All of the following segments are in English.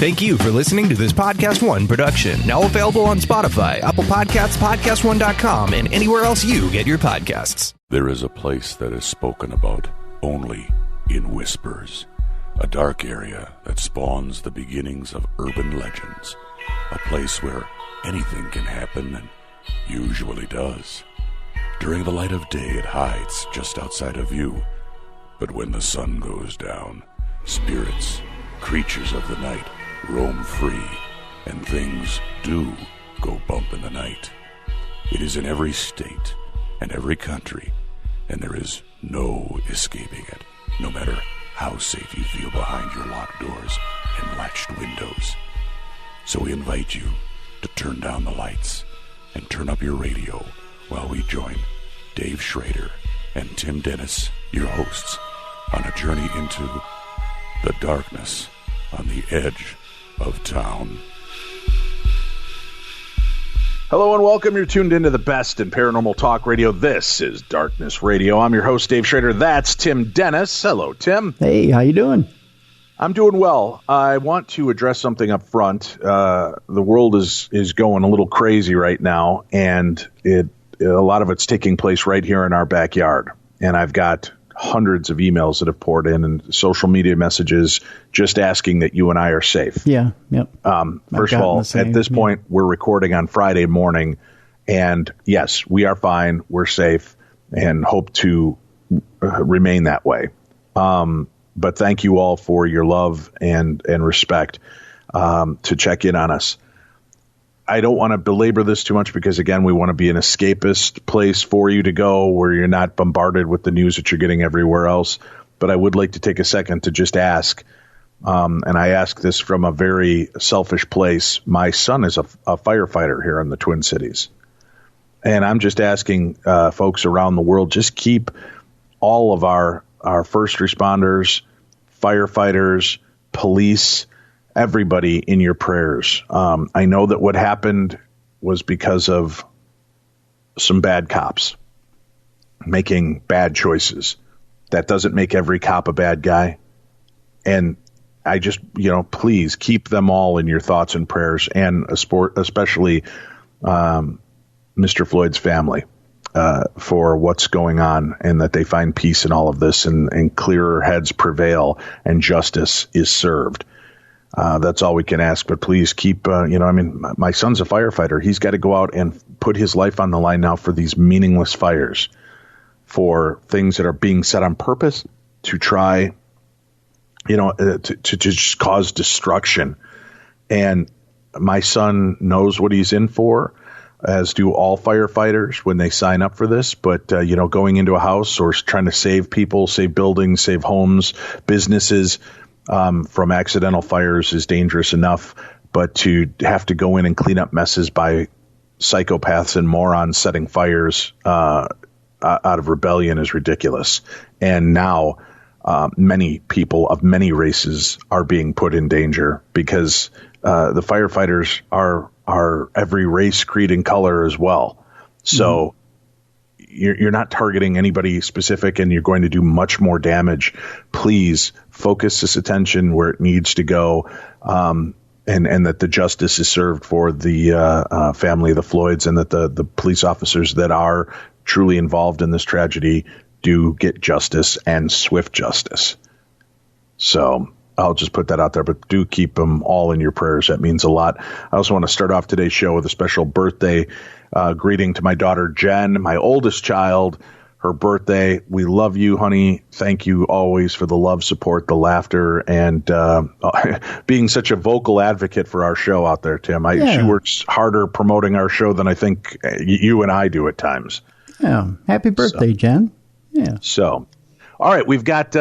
Thank you for listening to this Podcast One production, now available on Spotify, Apple Podcasts, PodcastOne.com, and anywhere else you get your podcasts. There is a place that is spoken about only in whispers, a dark area that spawns the beginnings of urban legends, a place where anything can happen and usually does. During the light of day, it hides just outside of view, but when the sun goes down, spirits, creatures of the night, roam free, and things do go bump in the night. It is in every state and every country, and there is no escaping it, no matter how safe you feel behind your locked doors and latched windows. So we invite you to turn down the lights and turn up your radio while we join Dave Schrader and Tim Dennis, your hosts, on a journey into the darkness on the edge of town. Hello and welcome. You're tuned into the best in paranormal talk radio. This is Darkness Radio. I'm your host, Dave Schrader. That's Tim Dennis. Hello, Tim. Hey, how you doing? I'm doing well. I want to address something up front. The world is going a little crazy right now, and a lot of it's taking place right here in our backyard. And I've got hundreds of emails that have poured in and social media messages just asking that you and I are safe. Yeah. Yep. First of all, at this point, we're recording on Friday morning, and yes, we are fine. We're safe and hope to remain that way. But thank you all for your love and respect to check in on us. I don't want to belabor this too much because, again, we want to be an escapist place for you to go where you're not bombarded with the news that you're getting everywhere else. But I would like to take a second to just ask, and I ask this from a very selfish place. My son is a firefighter here in the Twin Cities. And I'm just asking folks around the world, just keep all of our first responders, firefighters, police, everybody in your prayers. I know that what happened was because of some bad cops making bad choices. That doesn't make every cop a bad guy. And I just, please keep them all in your thoughts and prayers, and especially Mr. Floyd's family for what's going on, and that they find peace in all of this and clearer heads prevail and justice is served. That's all we can ask, but please keep, my son's a firefighter. He's got to go out and put his life on the line now for these meaningless fires, for things that are being set on purpose to try, to just cause destruction. And my son knows what he's in for, as do all firefighters when they sign up for this. But, going into a house or trying to save people, save buildings, save homes, businesses, from accidental fires is dangerous enough, but to have to go in and clean up messes by psychopaths and morons setting fires out of rebellion is ridiculous. And now many people of many races are being put in danger because the firefighters are every race, creed, and color as well. So you're not targeting anybody specific, and you're going to do much more damage. Please focus this attention where it needs to go, and that the justice is served for the family of the Floyds, and that the police officers that are truly involved in this tragedy do get justice, and swift justice. So I'll just put that out there, but do keep them all in your prayers. That means a lot. I also want to start off today's show with a special birthday greeting to my daughter, Jen, my oldest child, her birthday. We love you, honey. Thank you always for the love, support, the laughter, and being such a vocal advocate for our show out there, Tim. She works harder promoting our show than I think you and I do at times. Yeah. Happy birthday, Jen. Yeah. So, all right, we've got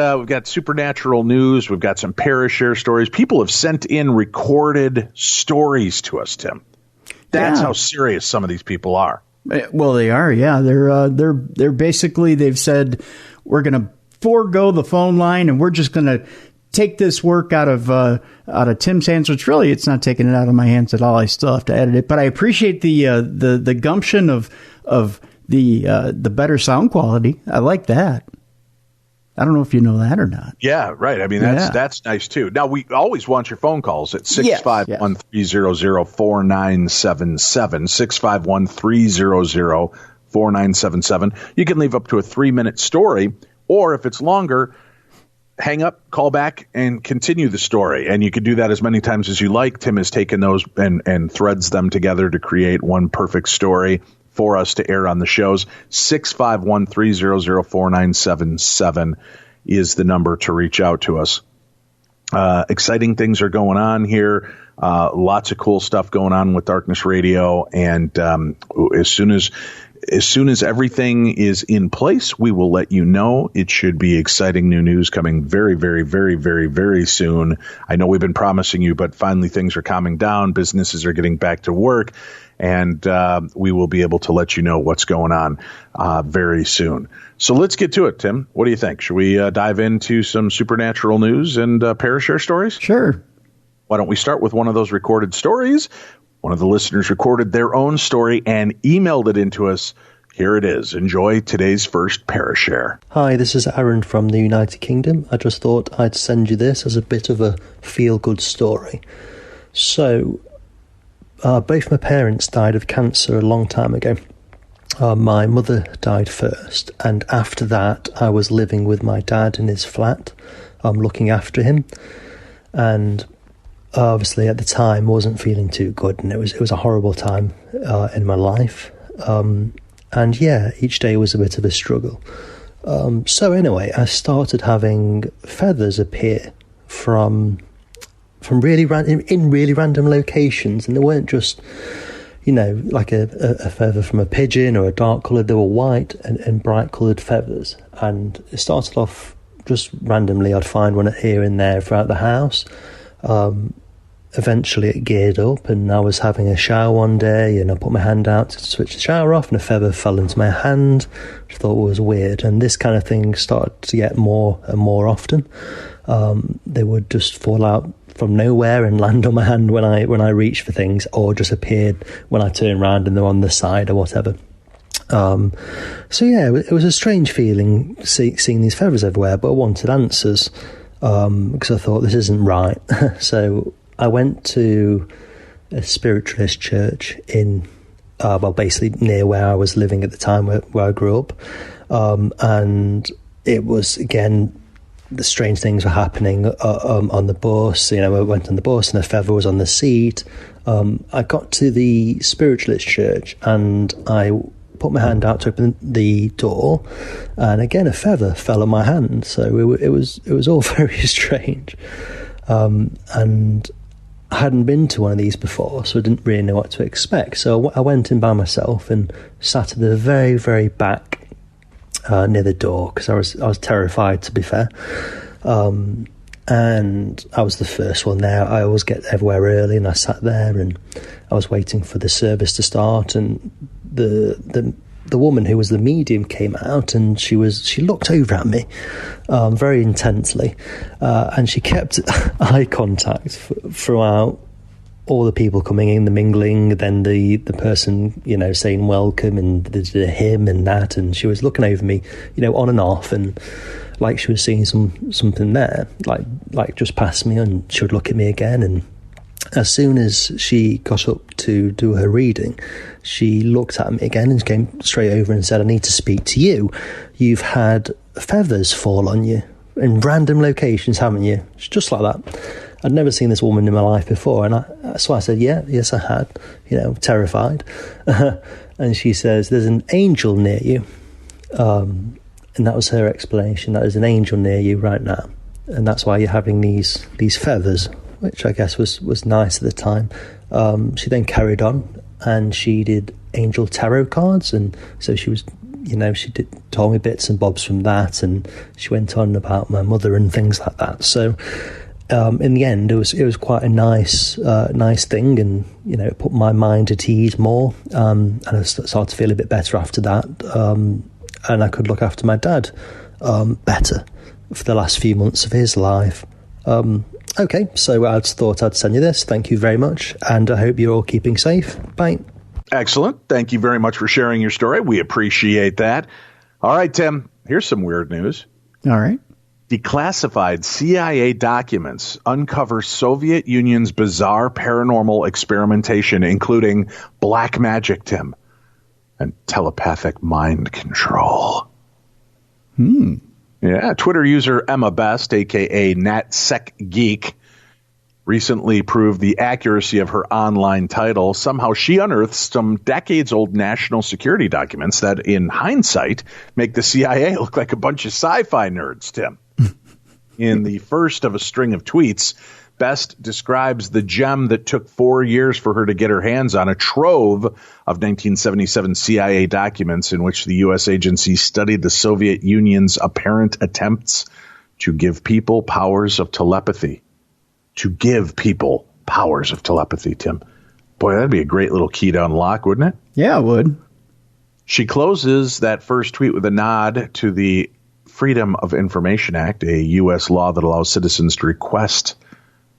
supernatural news. We've got some Parashare stories. People have sent in recorded stories to us, Tim. That's how serious some of these people are. Well, they are. Yeah, they're basically, they've said, we're going to forego the phone line and we're just going to take this work out of Tim's hands. Which really, it's not taking it out of my hands at all. I still have to edit it, but I appreciate the gumption of the better sound quality. I like that. I don't know if you know that or not. Yeah, right. I mean, that's nice, too. Now, we always want your phone calls at 651-300-4977, 651-300-4977. You can leave up to a 3-minute story, or if it's longer, hang up, call back, and continue the story. And you can do that as many times as you like. Tim has taken those and threads them together to create one perfect story for us to air on the shows. 651-300-4977 is the number to reach out to us. Exciting things are going on here. Lots of cool stuff going on with Darkness Radio. And as soon as everything is in place, we will let you know. It should be exciting new news coming very, very, very, very, very soon. I know we've been promising you, but finally things are calming down. Businesses are getting back to work. And we will be able to let you know what's going on very soon. So let's get to it, Tim. What do you think? Should we dive into some supernatural news and Parashare stories? Sure. Why don't we start with one of those recorded stories? One of the listeners recorded their own story and emailed it into us. Here it is. Enjoy today's first Parashare. Hi, this is Aaron from the United Kingdom. I just thought I'd send you this as a bit of a feel-good story. So, both my parents died of cancer a long time ago. My mother died first, and after that I was living with my dad in his flat, looking after him. And obviously at the time wasn't feeling too good, and it was a horrible time in my life. And yeah, each day was a bit of a struggle. So anyway, I started having feathers appear from really random locations, and they weren't just, like a feather from a pigeon or a dark colour. They were white and bright coloured feathers, and it started off just randomly. I'd find one here and there throughout the house. Eventually it geared up, and I was having a shower one day, and I put my hand out to switch the shower off, and a feather fell into my hand, which I thought was weird. And this kind of thing started to get more and more often. They would just fall out from nowhere and land on my hand when I reached for things, or just appeared when I turned around and they're on the side or whatever. So yeah, it was a strange feeling seeing these feathers everywhere, but I wanted answers, because I thought this isn't right. So I went to a spiritualist church in, basically near where I was living at the time, where I grew up. And it was, again, the strange things were happening on the bus. I went on the bus and a feather was on the seat. I got to the spiritualist church and I put my hand out to open the door, and again a feather fell on my hand. So it was all very strange. And I hadn't been to one of these before, so I didn't really know what to expect. So I went in by myself and sat at the very, very back near the door, because I was terrified, to be fair. And I was the first one there. I always get everywhere early, and I sat there and I was waiting for the service to start, and the woman who was the medium came out, and she looked over at me very intensely, and she kept eye contact throughout all the people coming in, the mingling, then the person, saying welcome, and the hymn and that, and she was looking over me, on and off, and like she was seeing something there, like just past me, and she would look at me again. And as soon as she got up to do her reading, she looked at me again and came straight over and said, "I need to speak to you. You've had feathers fall on you in random locations, haven't you?" Just like that. I'd never seen this woman in my life before, and so I said, yes, I had, terrified. And she says, "There's an angel near you." And that was her explanation. That is an angel near you right now, and that's why you're having these feathers, which I guess was nice at the time. She then carried on, and she did angel tarot cards, and so she was, she told me bits and bobs from that, and she went on about my mother and things like that. So in the end, it was quite a nice thing, and it put my mind at ease more, and I started to feel a bit better after that, and I could look after my dad better for the last few months of his life. Okay, so I just thought I'd send you this. Thank you very much, and I hope you're all keeping safe. Bye. Excellent. Thank you very much for sharing your story. We appreciate that. All right, Tim, here's some weird news. All right. Declassified CIA documents uncover Soviet Union's bizarre paranormal experimentation, including black magic, Tim, and telepathic mind control. Yeah, Twitter user Emma Best, a.k.a. NatSecGeek, recently proved the accuracy of her online title. Somehow she unearthed some decades-old national security documents that, in hindsight, make the CIA look like a bunch of sci-fi nerds, Tim. In the first of a string of tweets, Best describes the gem that took 4 years for her to get her hands on, a trove of 1977 CIA documents in which the U.S. agency studied the Soviet Union's apparent attempts to give people powers of telepathy. To give people powers of telepathy, Tim. Boy, that'd be a great little key to unlock, wouldn't it? Yeah, it would. She closes that first tweet with a nod to the Freedom of Information Act, a U.S. law that allows citizens to request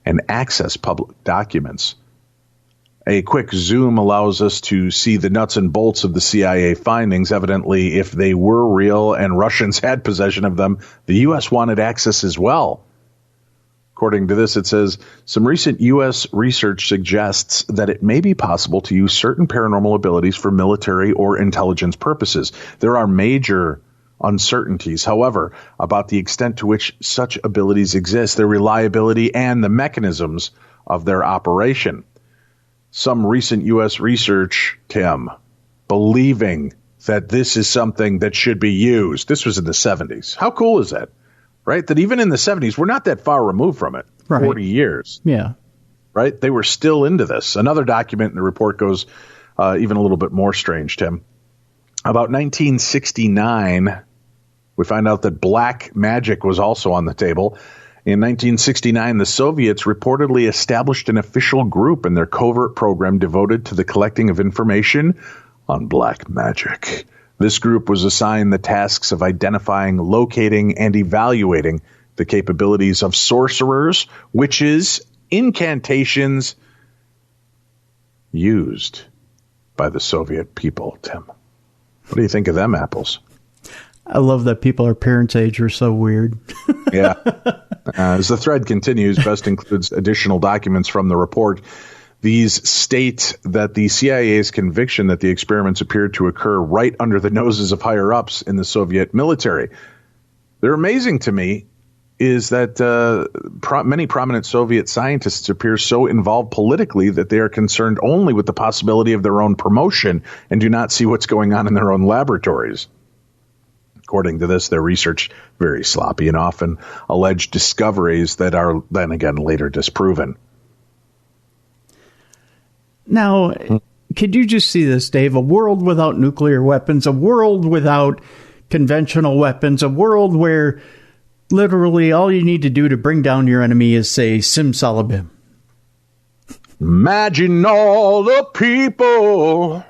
and access public documents. A quick zoom allows us to see the nuts and bolts of the CIA findings. Evidently, if they were real and Russians had possession of them, the U.S. wanted access as well. According to this, it says, some recent U.S. research suggests that it may be possible to use certain paranormal abilities for military or intelligence purposes. There are major uncertainties, however, about the extent to which such abilities exist, their reliability, and the mechanisms of their operation. Some recent U.S. research, Tim, believing that this is something that should be used. This was in the 70s. How cool is that? Right? That even in the 70s, we're not that far removed from it. Right. 40 years. Yeah. Right? They were still into this. Another document in the report goes even a little bit more strange, Tim. About 1969, we find out that black magic was also on the table. In 1969, the Soviets reportedly established an official group in their covert program devoted to the collecting of information on black magic. This group was assigned the tasks of identifying, locating, and evaluating the capabilities of sorcerers, witches, incantations used by the Soviet people, Tim. What do you think of them apples? I love that people our parents' age are so weird. Yeah. As the thread continues, Best includes additional documents from the report. These state that the CIA's conviction that the experiments appeared to occur right under the noses of higher-ups in the Soviet military. They're amazing to me is that many prominent Soviet scientists appear so involved politically that they are concerned only with the possibility of their own promotion and do not see what's going on in their own laboratories. According to this, their research very sloppy and often alleged discoveries that are then again later disproven. Now, could you just see this, Dave? A world without nuclear weapons, a world without conventional weapons, a world where literally all you need to do to bring down your enemy is say simsalabim. Imagine all the people.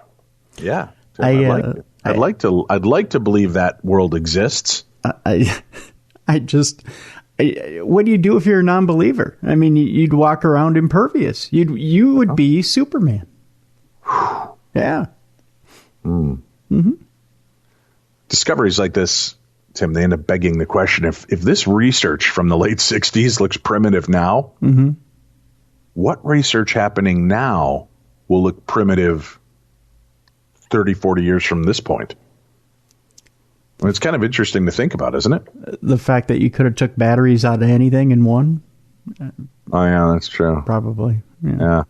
Yeah, I'd like to believe that world exists. What do you do if you're a non-believer? I mean, you'd walk around impervious. You would be Superman. Yeah. Mm-hmm. Discoveries like this, Tim, they end up begging the question, if this research from the late 60s looks primitive now, mm-hmm. what research happening now will look primitive 30, 40 years from this point? Well, it's kind of interesting to think about, isn't it? The fact that you could have took batteries out of anything and won. Oh, yeah, that's true. Probably. Yeah.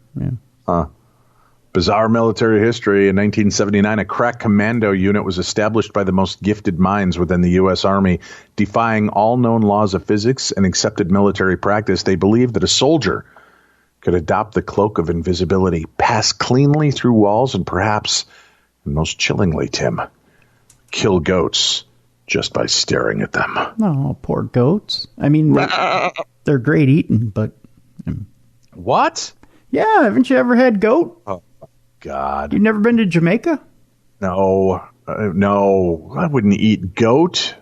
Bizarre military history. In 1979, a crack commando unit was established by the most gifted minds within the U.S. Army. Defying all known laws of physics and accepted military practice, they believed that a soldier could adopt the cloak of invisibility, pass cleanly through walls, and perhaps, and most chillingly, Tim, kill goats just by staring at them. Oh, poor goats. I mean, they're great eating, but... What? Yeah, haven't you ever had goat? Oh, God. You've never been to Jamaica? No, I wouldn't eat goat.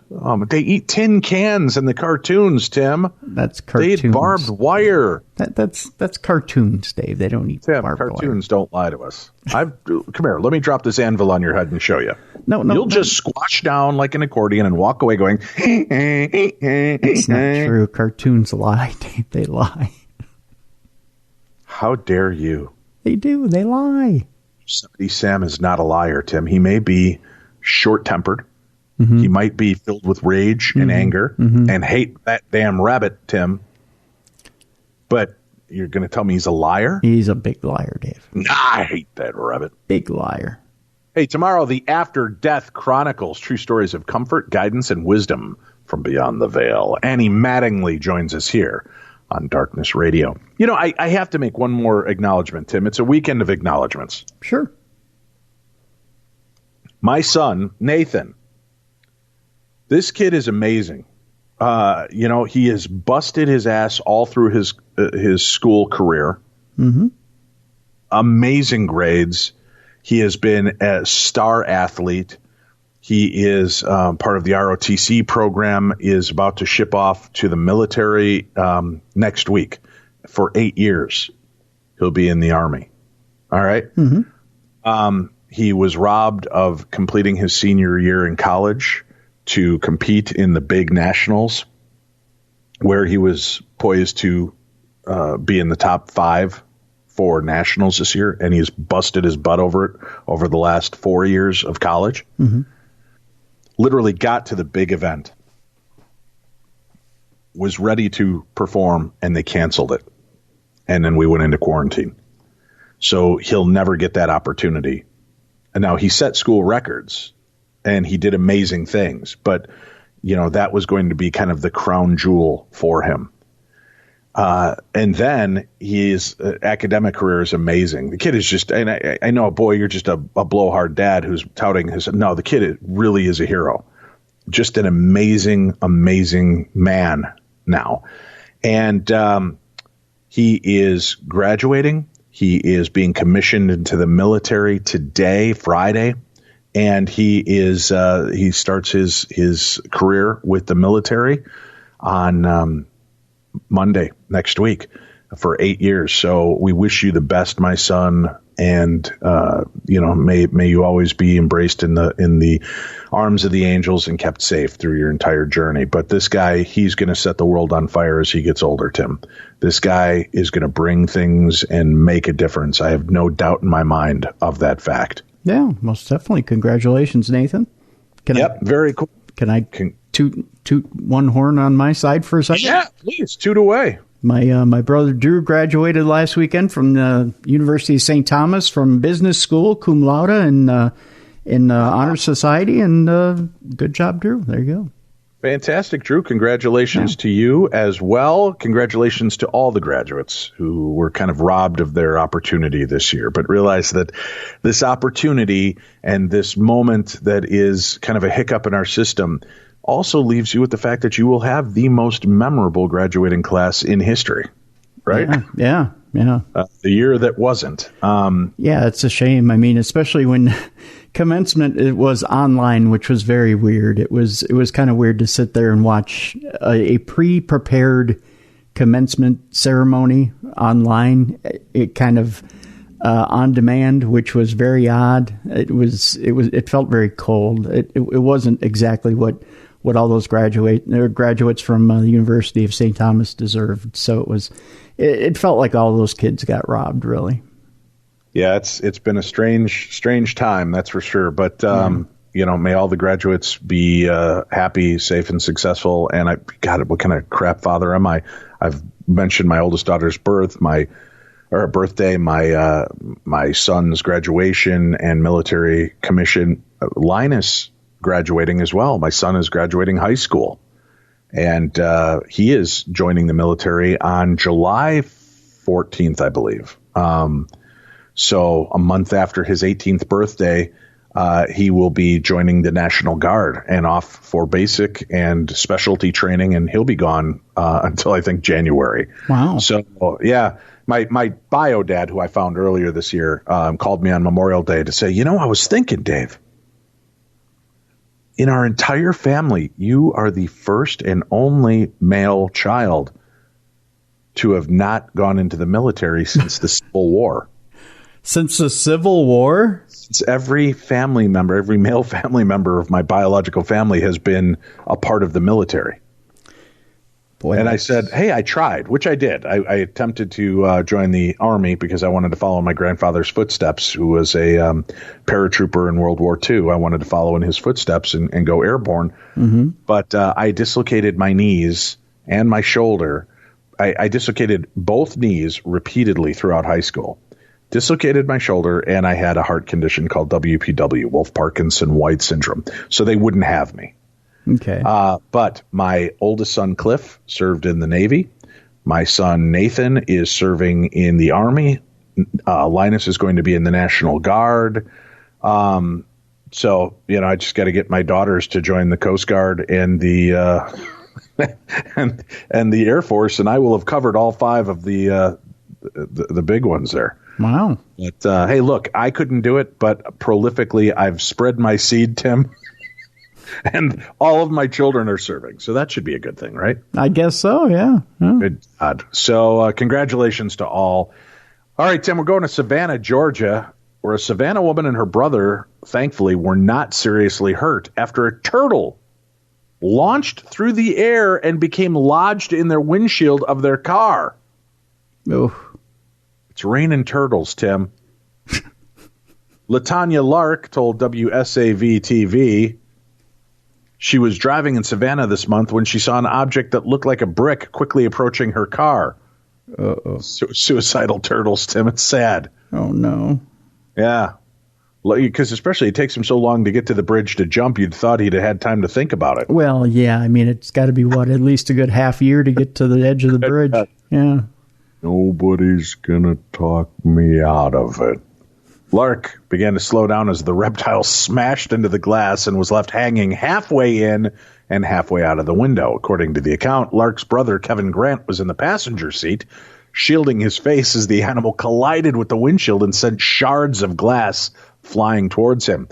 They eat tin cans in the cartoons, Tim. That's cartoons. They eat barbed wire. That's cartoons, Dave. They don't eat Tim, barbed wire. Cartoons don't lie to us. Come here. Let me drop this anvil on your head and show you. No. You'll just squash down like an accordion and walk away going, It's not true. Cartoons lie. They lie. How dare you? They do. They lie. Yosemite Sam is not a liar, Tim. He may be short-tempered. Mm-hmm. He might be filled with rage and anger and hate that damn rabbit, Tim. But you're going to tell me he's a liar? He's a big liar, Dave. Nah, I hate that rabbit. Big liar. Hey, tomorrow, the After Death Chronicles, true stories of comfort, guidance, and wisdom from beyond the veil. Annie Mattingly joins us here on Darkness Radio. You know, I have to make one more acknowledgement, Tim. It's a weekend of acknowledgements. Sure. My son, Nathan, this kid is amazing. He has busted his ass all through his school career. Mm-hmm. Amazing grades. He has been a star athlete. He is part of the ROTC program, is about to ship off to the military next week for 8 years. He'll be in the Army. All right? Mm-hmm. He was robbed of completing his senior year in college to compete in the big nationals, where he was poised to be in the top 5 for nationals this year, and he's busted his butt over it over the last 4 years of college. Mm-hmm. Literally got to the big event, was ready to perform, and they canceled it. And then we went into quarantine. So he'll never get that opportunity. And now he set school records and he did amazing things, but that was going to be kind of the crown jewel for him. And then his academic career is amazing. The kid is just, and I know, boy, you're just a blowhard dad who's touting no, the kid really is a hero. Just an amazing, amazing man now. And he is graduating. He is being commissioned into the military today, Friday. And he starts his career with the military on Monday next week for 8 years. So we wish you the best, my son, and may you always be embraced in the arms of the angels and kept safe through your entire journey. But this guy, he's going to set the world on fire as he gets older, Tim. This guy is going to bring things and make a difference. I have no doubt in my mind of that fact. Yeah, most definitely. Congratulations, Nathan. Very cool. Can I toot one horn on my side for a second? Yeah, please, toot away. My brother Drew graduated last weekend from the University of St. Thomas from business school, cum laude, in Honor Society, and good job, Drew. There you go. Fantastic, Drew. Congratulations to you as well. Congratulations to all the graduates who were kind of robbed of their opportunity this year, but realize that this opportunity and this moment that is kind of a hiccup in our system also leaves you with the fact that you will have the most memorable graduating class in history, right? Yeah. The year that wasn't. Yeah, it's a shame. I mean, especially when commencement, it was online, which was very weird. It was kind of weird to sit there and watch a pre-prepared commencement ceremony online. It kind of on demand, which was very odd. It felt very cold. It wasn't exactly what all those graduates from the University of St. Thomas deserved. So it felt like all those kids got robbed, really. Yeah, it's been a strange time, that's for sure. But may all the graduates be happy, safe, and successful. And what kind of crap father am I? I've mentioned my oldest daughter's birthday, my son's graduation and military commission. Linus graduating as well. My son is graduating high school, and he is joining the military on July 14th, I believe. So a month after his 18th birthday, he will be joining the National Guard and off for basic and specialty training, and he'll be gone until I think January. Wow. So yeah, my bio dad, who I found earlier this year, called me on Memorial Day to say, I was thinking, Dave, in our entire family, you are the first and only male child to have not gone into the military since the Civil War. Since the Civil War? It's every family member, every male family member of my biological family has been a part of the military. Boy, and I said, hey, I tried, which I did. I attempted to join the Army because I wanted to follow my grandfather's footsteps, who was a paratrooper in World War II. I wanted to follow in his footsteps and go airborne. Mm-hmm. But I dislocated my knees and my shoulder. I dislocated both knees repeatedly throughout high school. Dislocated my shoulder, and I had a heart condition called WPW, Wolff-Parkinson-White syndrome. So they wouldn't have me. Okay. But my oldest son, Cliff, served in the Navy. My son, Nathan, is serving in the Army. Linus is going to be in the National Guard. So, I just got to get my daughters to join the Coast Guard and the and the Air Force, and I will have covered all 5 of the big ones there. Wow. But, hey, look, I couldn't do it, but prolifically I've spread my seed, Tim, and all of my children are serving. So that should be a good thing, right? I guess so, yeah. Good God. So congratulations to all. All right, Tim, we're going to Savannah, Georgia, where a Savannah woman and her brother, thankfully, were not seriously hurt after a turtle launched through the air and became lodged in their windshield of their car. Oh. It's raining turtles, Tim. LaTanya Lark told WSAV-TV she was driving in Savannah this month when she saw an object that looked like a brick quickly approaching her car. Uh-oh. Suicidal turtles, Tim. It's sad. Oh, no. Yeah. Because especially it takes him so long to get to the bridge to jump, you'd thought he'd have had time to think about it. Well, yeah. I mean, it's got to be, at least a good half year to get to the edge of the bridge. Yeah. Nobody's going to talk me out of it. Lark began to slow down as the reptile smashed into the glass and was left hanging halfway in and halfway out of the window. According to the account, Lark's brother, Kevin Grant, was in the passenger seat, shielding his face as the animal collided with the windshield and sent shards of glass flying towards him.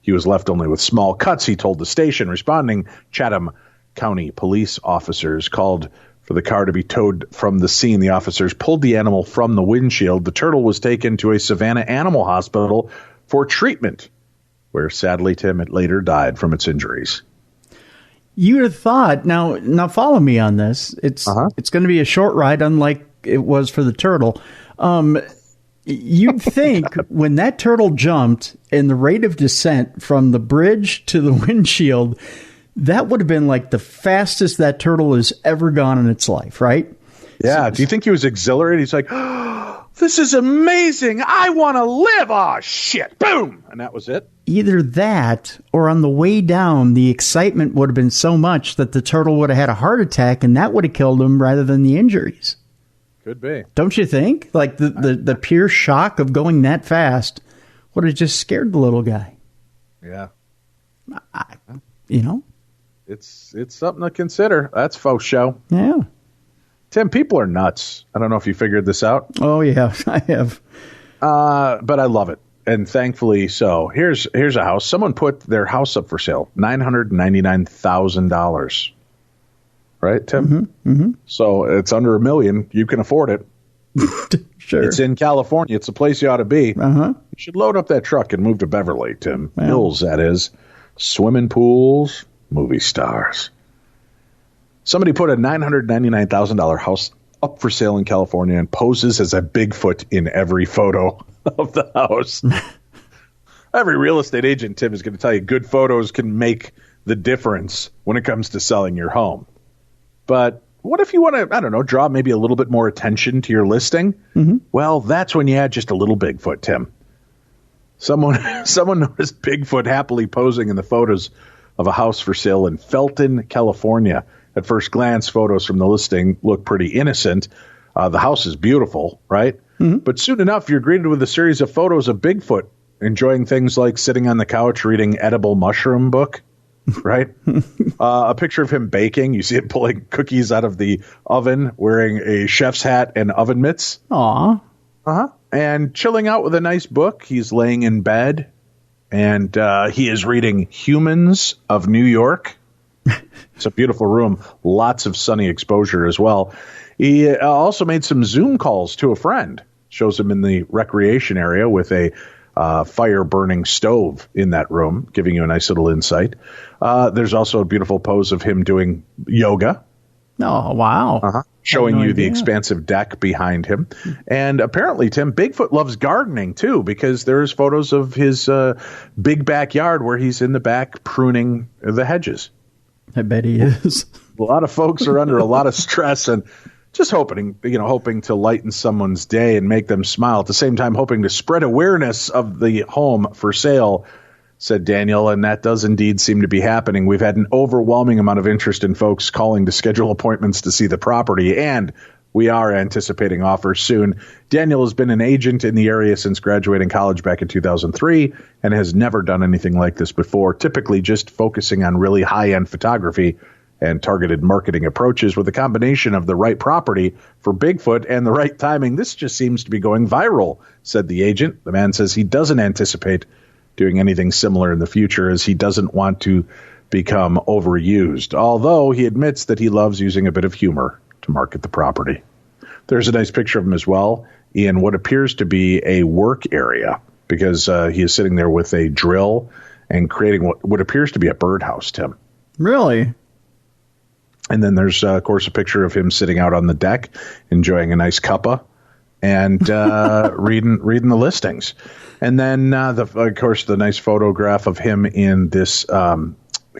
He was left only with small cuts, he told the station. Responding, Chatham County police officers called for the car to be towed from the scene. The officers pulled the animal from the windshield. The turtle was taken to a Savannah Animal Hospital for treatment, where sadly, Tim, it later died from its injuries. You'd have thought, now follow me on this. It's going to be a short ride, unlike it was for the turtle. You'd think when that turtle jumped and the rate of descent from the bridge to the windshield, that would have been like the fastest that turtle has ever gone in its life, right? Yeah. Do you think he was exhilarated? He's like, oh, this is amazing. I want to live. Oh, shit. Boom. And that was it. Either that or on the way down, the excitement would have been so much that the turtle would have had a heart attack and that would have killed him rather than the injuries. Could be. Don't you think? Like the pure shock of going that fast would have just scared the little guy. Yeah. It's something to consider. That's faux show. Yeah. Tim, people are nuts. I don't know if you figured this out. Oh, yeah, I have. But I love it. And thankfully so. Here's a house. Someone put their house up for sale. $999,000. Right, Tim? Mm-hmm, mm-hmm. So it's under $1 million. You can afford it. Sure. It's in California. It's a place you ought to be. Uh-huh. You should load up that truck and move to Beverly, Tim. Well. Hills, that is. Swimming pools. Movie stars. Somebody put a $999,000 house up for sale in California and poses as a Bigfoot in every photo of the house. Every real estate agent, Tim, is going to tell you good photos can make the difference when it comes to selling your home. But what if you want to, I don't know, draw maybe a little bit more attention to your listing? Mm-hmm. Well, that's when you add just a little Bigfoot, Tim. Someone noticed Bigfoot happily posing in the photos of a house for sale in Felton, California. At first glance, photos from the listing look pretty innocent. The house is beautiful, right? Mm-hmm. But soon enough, you're greeted with a series of photos of Bigfoot enjoying things like sitting on the couch reading Edible Mushroom book, right? A picture of him baking. You see him pulling cookies out of the oven, wearing a chef's hat and oven mitts. Aw. Uh-huh. And chilling out with a nice book. He's laying in bed. And he is reading Humans of New York. It's a beautiful room. Lots of sunny exposure as well. He also made some Zoom calls to a friend. Shows him in the recreation area with a fire-burning stove in that room, giving you a nice little insight. There's also a beautiful pose of him doing yoga. Oh, wow. Showing you the expansive deck behind him. And apparently, Tim, Bigfoot loves gardening, too, because there's photos of his big backyard where he's in the back pruning the hedges. I bet he is. A lot of folks are under a lot of stress and just hoping to lighten someone's day and make them smile. At the same time, hoping to spread awareness of the home for sale, said Daniel, and that does indeed seem to be happening. We've had an overwhelming amount of interest in folks calling to schedule appointments to see the property, and we are anticipating offers soon. Daniel has been an agent in the area since graduating college back in 2003 and has never done anything like this before, typically just focusing on really high-end photography and targeted marketing approaches. With a combination of the right property for Bigfoot and the right timing, this just seems to be going viral, said the agent. The man says he doesn't anticipate doing anything similar in the future, as he doesn't want to become overused, although he admits that he loves using a bit of humor to market the property. There's a nice picture of him as well in what appears to be a work area, because he is sitting there with a drill and creating what appears to be a birdhouse, Tim. Really? And then there's, of course, a picture of him sitting out on the deck, enjoying a nice cuppa and reading the listings. And then, of course, the nice photograph of him in this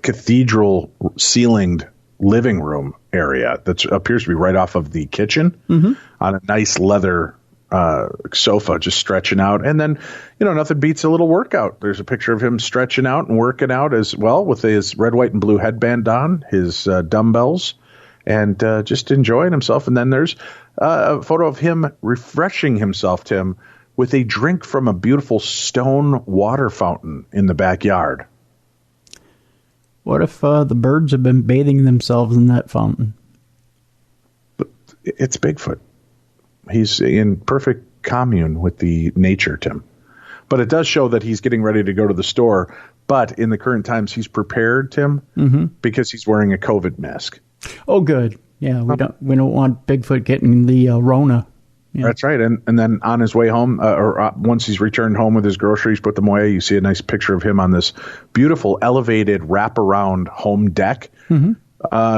cathedral ceilinged living room area that appears to be right off of the kitchen on a nice leather sofa, just stretching out. And then, nothing beats a little workout. There's a picture of him stretching out and working out as well with his red, white, and blue headband on, his dumbbells, and just enjoying himself. And then there's a photo of him refreshing himself, Tim, with a drink from a beautiful stone water fountain in the backyard. What if the birds have been bathing themselves in that fountain? It's Bigfoot. He's in perfect commune with the nature, Tim. But it does show that he's getting ready to go to the store. But in the current times, he's prepared, Tim, because he's wearing a COVID mask. Oh, good. Yeah, we don't want Bigfoot getting the Rona. Yeah. That's right. And then on his way home, once he's returned home with his groceries, put them away, you see a nice picture of him on this beautiful elevated wraparound home deck,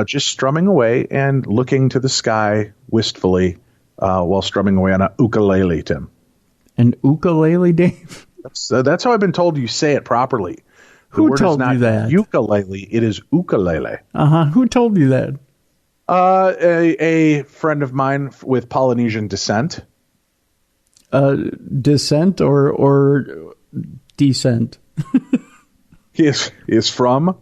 just strumming away and looking to the sky wistfully while strumming away on a ukulele, Tim. An ukulele, Dave? That's how I've been told you say it properly. Who told you that? Ukulele, it is ukulele. Who told you that? A friend of mine with Polynesian descent. Descent or descent? He is from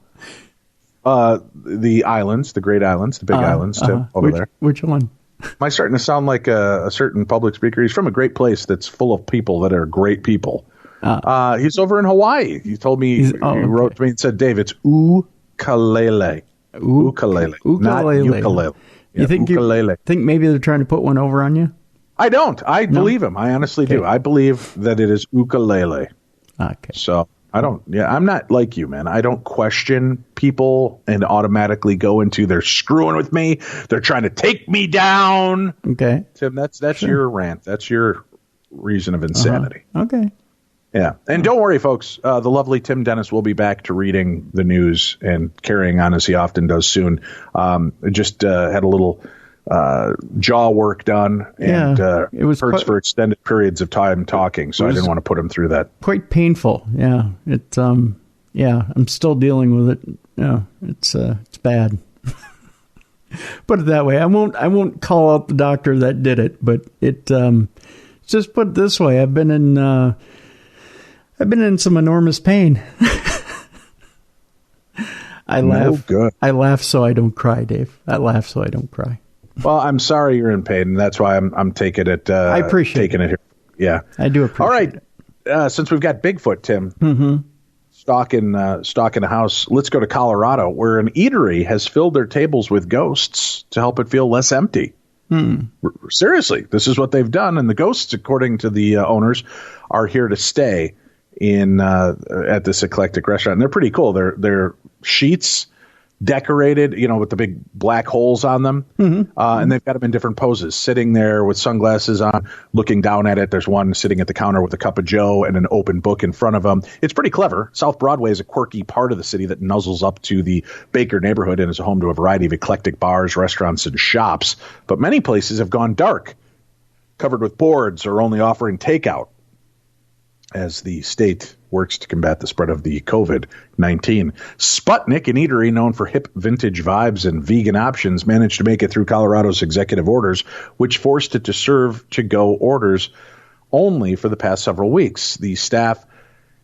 the islands, the Great Islands, the Big Islands, over there. Which one? Am I starting to sound like a certain public speaker? He's from a great place that's full of people that are great people. He's over in Hawaii. He told me, he wrote to me and said, Dave, it's ukulele. Ukulele. Not ukulele. You think maybe they're trying to put one over on you? I don't. I believe him. I honestly do. I believe that it is ukulele. Okay. So I don't. Yeah, I'm not like you, man. I don't question people and automatically go into they're screwing with me. They're trying to take me down. Okay. Tim, that's your rant. That's your reason of insanity. Okay. Yeah. And don't worry, folks. The lovely Tim Dennis will be back to reading the news and carrying on as he often does soon. Just had a little jaw work done, and it was hurts for extended periods of time talking, so I didn't want to put him through that. Quite painful. Yeah. I'm still dealing with it. Yeah. It's bad. Put it that way. I won't call out the doctor that did it, but just put it this way. I've been in some enormous pain. I laugh so I don't cry, Dave. I laugh so I don't cry. Well, I'm sorry you're in pain, and that's why I'm taking it. I appreciate it here. Yeah, I do appreciate All right. it. Since we've got Bigfoot, Tim, stalking a house, let's go to Colorado, where an eatery has filled their tables with ghosts to help it feel less empty. Seriously, this is what they've done, and the ghosts, according to the owners, are here to stay at this eclectic restaurant. And they're pretty cool. They're sheets decorated, with the big black holes on them. And they've got them in different poses, sitting there with sunglasses on, looking down at it. There's one sitting at the counter with a cup of Joe and an open book in front of them. It's pretty clever. South Broadway is a quirky part of the city that nuzzles up to the Baker neighborhood and is a home to a variety of eclectic bars, restaurants, and shops. But many places have gone dark, covered with boards or only offering takeout, as the state works to combat the spread of the COVID-19. Sputnik, an eatery known for hip vintage vibes and vegan options, managed to make it through Colorado's executive orders, which forced it to serve to-go orders only for the past several weeks. The staff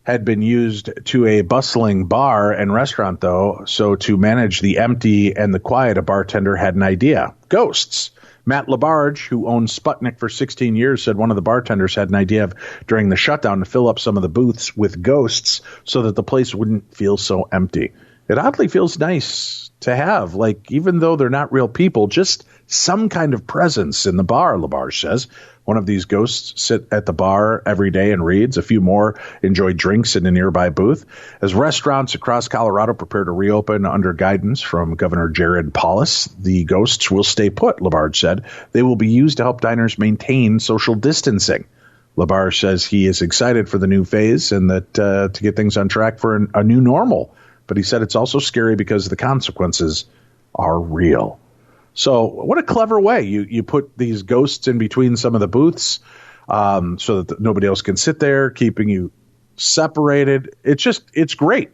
had been used to a bustling bar and restaurant, though, so to manage the empty and the quiet, a bartender had an idea. Ghosts. Matt Labarge, who owned Sputnik for 16 years, said one of the bartenders had an idea during the shutdown to fill up some of the booths with ghosts so that the place wouldn't feel so empty. It oddly feels nice to have, even though they're not real people, just some kind of presence in the bar, Labarge says. One of these ghosts sit at the bar every day and reads. A few more enjoy drinks in a nearby booth. As restaurants across Colorado prepare to reopen under guidance from Governor Jared Polis, the ghosts will stay put, Labarge said. They will be used to help diners maintain social distancing. Labarge says he is excited for the new phase and that to get things on track for a new normal. But he said it's also scary because the consequences are real. So what a clever way. You put these ghosts in between some of the booths so that nobody else can sit there, keeping you separated. It's great.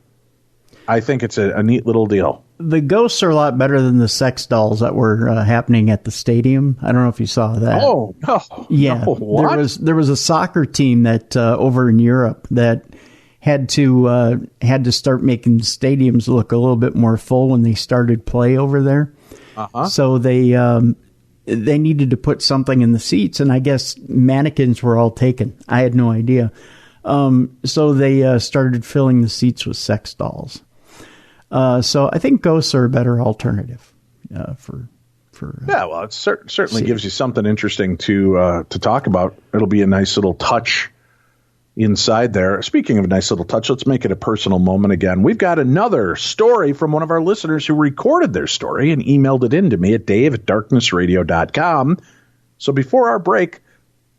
I think it's a neat little deal. The ghosts are a lot better than the sex dolls that were happening at the stadium. I don't know if you saw that. Oh, no. Yeah. No, what? There was a soccer team that over in Europe that had to start making stadiums look a little bit more full when they started play over there. So they needed to put something in the seats, and I guess mannequins were all taken. I had no idea. So they started filling the seats with sex dolls. So I think ghosts are a better alternative for. Yeah, well, it certainly gives you something interesting to talk about. It'll be a nice little touch inside there. Speaking of a nice little touch, let's make it a personal moment again. We've got another story from one of our listeners who recorded their story and emailed it in to me at dave@darknessradio.com. So before our break,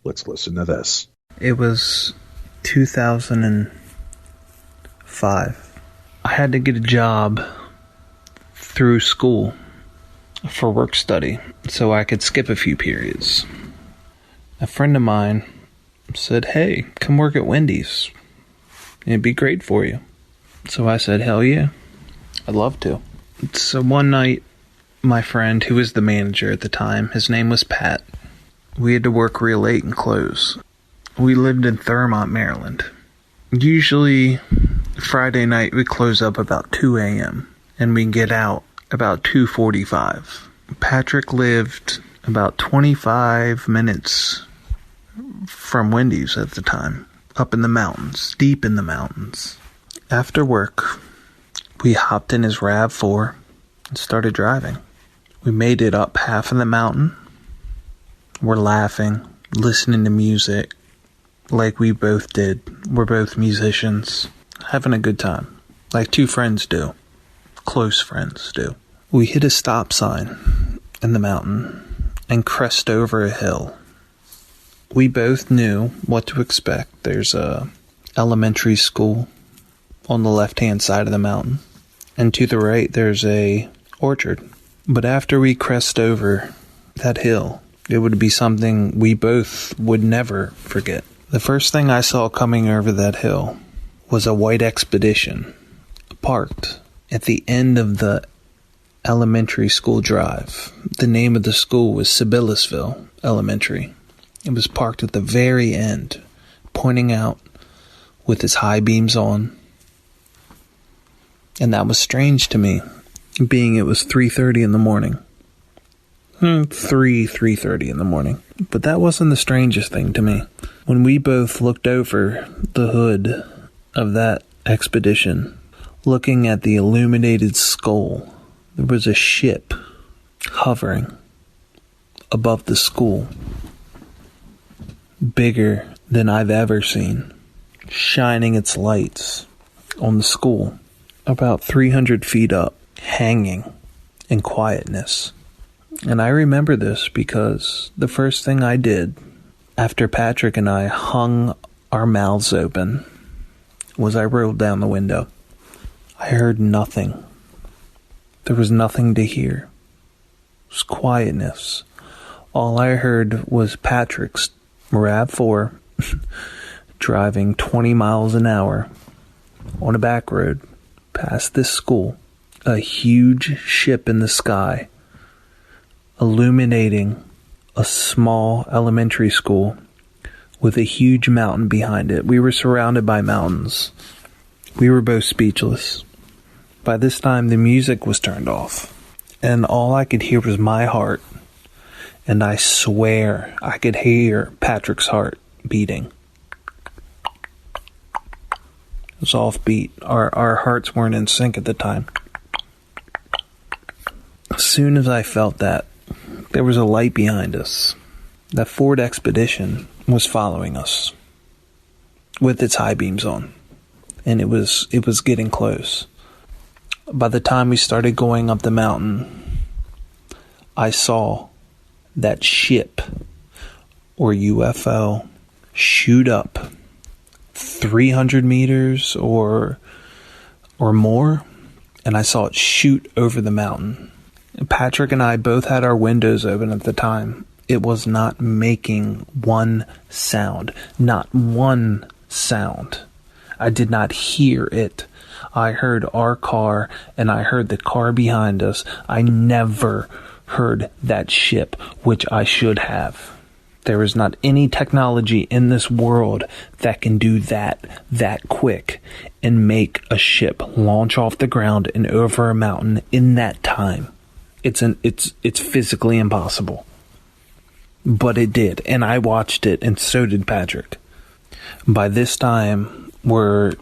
let's listen to this. It was 2005. I had to get a job through school for work study so I could skip a few periods. A friend of mine said, "Hey, come work at Wendy's. It'd be great for you." So I said, "Hell yeah, I'd love to." So one night, my friend, who was the manager at the time, his name was Pat, we had to work real late and close. We lived in Thurmont, Maryland. Usually, Friday night, we close up about 2 a.m. and we get out about 2:45. Patrick lived about 25 minutes from Wendy's at the time, up in the mountains, deep in the mountains. After work, we hopped in his RAV4 and started driving. We made it up half of the mountain. We're laughing, listening to music like we both did. We're both musicians, having a good time, like two friends do, close friends do. We hit a stop sign in the mountain and crest over a hill. We both knew what to expect. There's a elementary school on the left-hand side of the mountain, and to the right there's a orchard. But after we crest over that hill, it would be something we both would never forget. The first thing I saw coming over that hill was a white Expedition parked at the end of the elementary school drive. The name of the school was Sibyllisville Elementary. It was parked at the very end, pointing out with its high beams on. And that was strange to me, being it was 3:30 in the morning. 3:30 in the morning. But that wasn't the strangest thing to me. When we both looked over the hood of that Expedition, looking at the illuminated skull, there was a ship hovering above the school. Bigger than I've ever seen, shining its lights on the school, about 300 feet up, hanging in quietness. And I remember this because the first thing I did after Patrick and I hung our mouths open was I rolled down the window. I heard nothing. There was nothing to hear. It was quietness. All I heard was Patrick's RAV4 driving 20 miles an hour on a back road past this school. A huge ship in the sky illuminating a small elementary school with a huge mountain behind it. We were surrounded by mountains. We were both speechless. By this time, the music was turned off, and all I could hear was my heart. And I swear I could hear Patrick's heart beating. It was offbeat. Our hearts weren't in sync at the time. As soon as I felt that, there was a light behind us. That Ford Expedition was following us with its high beams on, and it was getting close. By the time we started going up the mountain, I saw that ship or UFO shoot up 300 meters or more, and I saw it shoot over the mountain. Patrick and I both had our windows open at the time. It was not making one sound. Not one sound. I did not hear it. I heard our car, and I heard the car behind us. I never heard that ship, which I should have. There is not any technology in this world that can do that quick and make a ship launch off the ground and over a mountain in that time. It's physically impossible. But it did, and I watched it, and so did Patrick. By this time, we're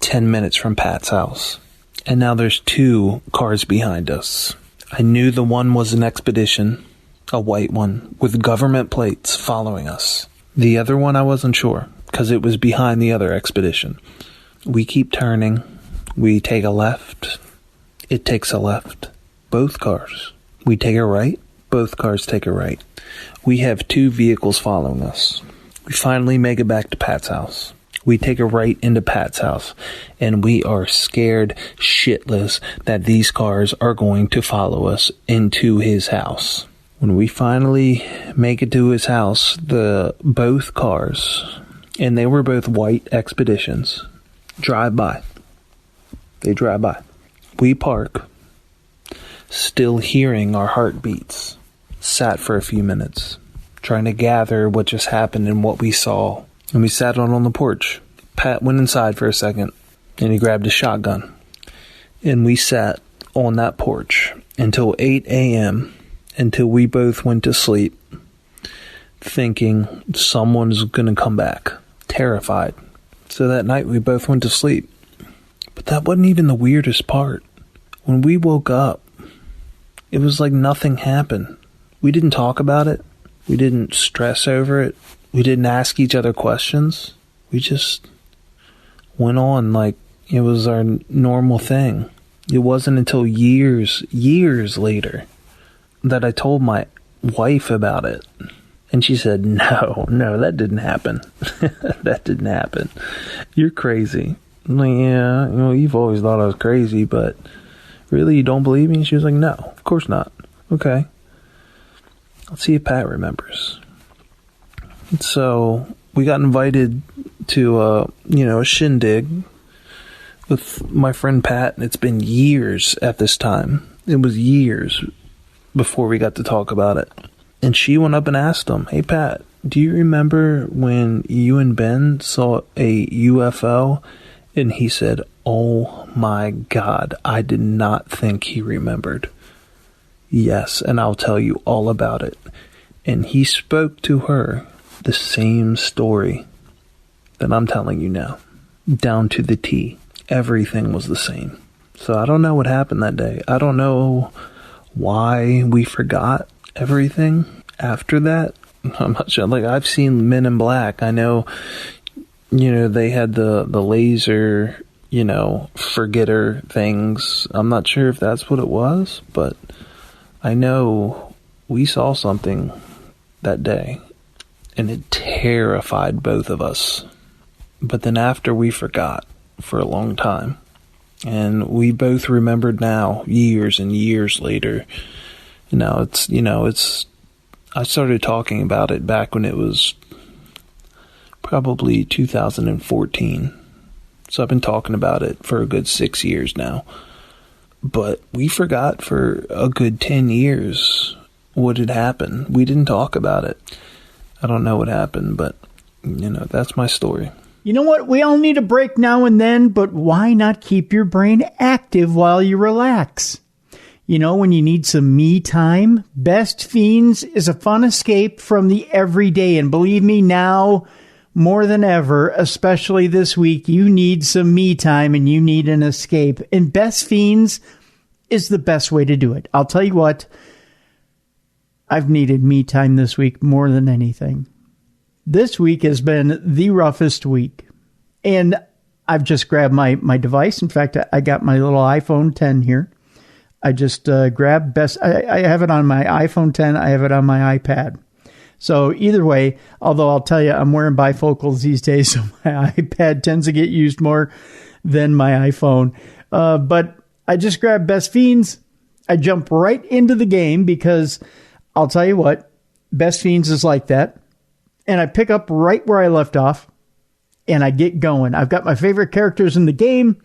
10 minutes from Pat's house, and now there's 2 cars behind us. I knew the one was an expedition, a white one, with government plates following us. The other one I wasn't sure, because it was behind the other expedition. We keep turning. We take a left. It takes a left. Both cars. We take a right. Both cars take a right. We have 2 vehicles following us. We finally make it back to Pat's house. We take a right into Pat's house, and we are scared shitless that these cars are going to follow us into his house. When we finally make it to his house, both cars, and they were both white expeditions, drive by. They drive by. We park, still hearing our heartbeats. Sat for a few minutes, trying to gather what just happened and what we saw. And we sat on the porch. Pat went inside for a second, and he grabbed a shotgun. And we sat on that porch until 8 a.m., until we both went to sleep, thinking someone's going to come back, terrified. So that night we both went to sleep. But that wasn't even the weirdest part. When we woke up, it was like nothing happened. We didn't talk about it. We didn't stress over it. We didn't ask each other questions. We just went on like it was our normal thing. It wasn't until years later that I told my wife about it. And she said, no, that didn't happen. That didn't happen. You're crazy. I'm like, yeah, you've always thought I was crazy, but really, you don't believe me? She was like, no, of course not. Okay. Let's see if Pat remembers. So we got invited to a shindig with my friend Pat, and it's been years at this time. It was years before we got to talk about it. And she went up and asked him, hey Pat, do you remember when you and Ben saw a UFO? And he said, oh my God, I did not think he remembered. Yes, and I'll tell you all about it. And he spoke to her the same story that I'm telling you now, down to the T. Everything was the same. So I don't know what happened that day. I don't know why we forgot everything after that. I'm not sure. Like, I've seen Men in Black. I know, they had the laser forgetter things. I'm not sure if that's what it was, but I know we saw something that day, and it terrified both of us. But then after, we forgot for a long time. And we both remembered now, years and years later. I started talking about it back when it was probably 2014. So I've been talking about it for a good 6 years now. But we forgot for a good 10 years what had happened. We didn't talk about it. I don't know what happened, but, that's my story. You know what? We all need a break now and then, but why not keep your brain active while you relax? When you need some me time, Best Fiends is a fun escape from the everyday. And believe me, now more than ever, especially this week, you need some me time and you need an escape. And Best Fiends is the best way to do it. I'll tell you what, I've needed me time this week more than anything. This week has been the roughest week. And I've just grabbed my device. In fact, I got my little iPhone 10 here. I just grabbed I have it on my iPhone 10. I have it on my iPad. So either way, although I'll tell you, I'm wearing bifocals these days, so my iPad tends to get used more than my iPhone. But I just grabbed Best Fiends. I jump right into the game because I'll tell you what, Best Fiends is like that. And I pick up right where I left off and I get going. I've got my favorite characters in the game.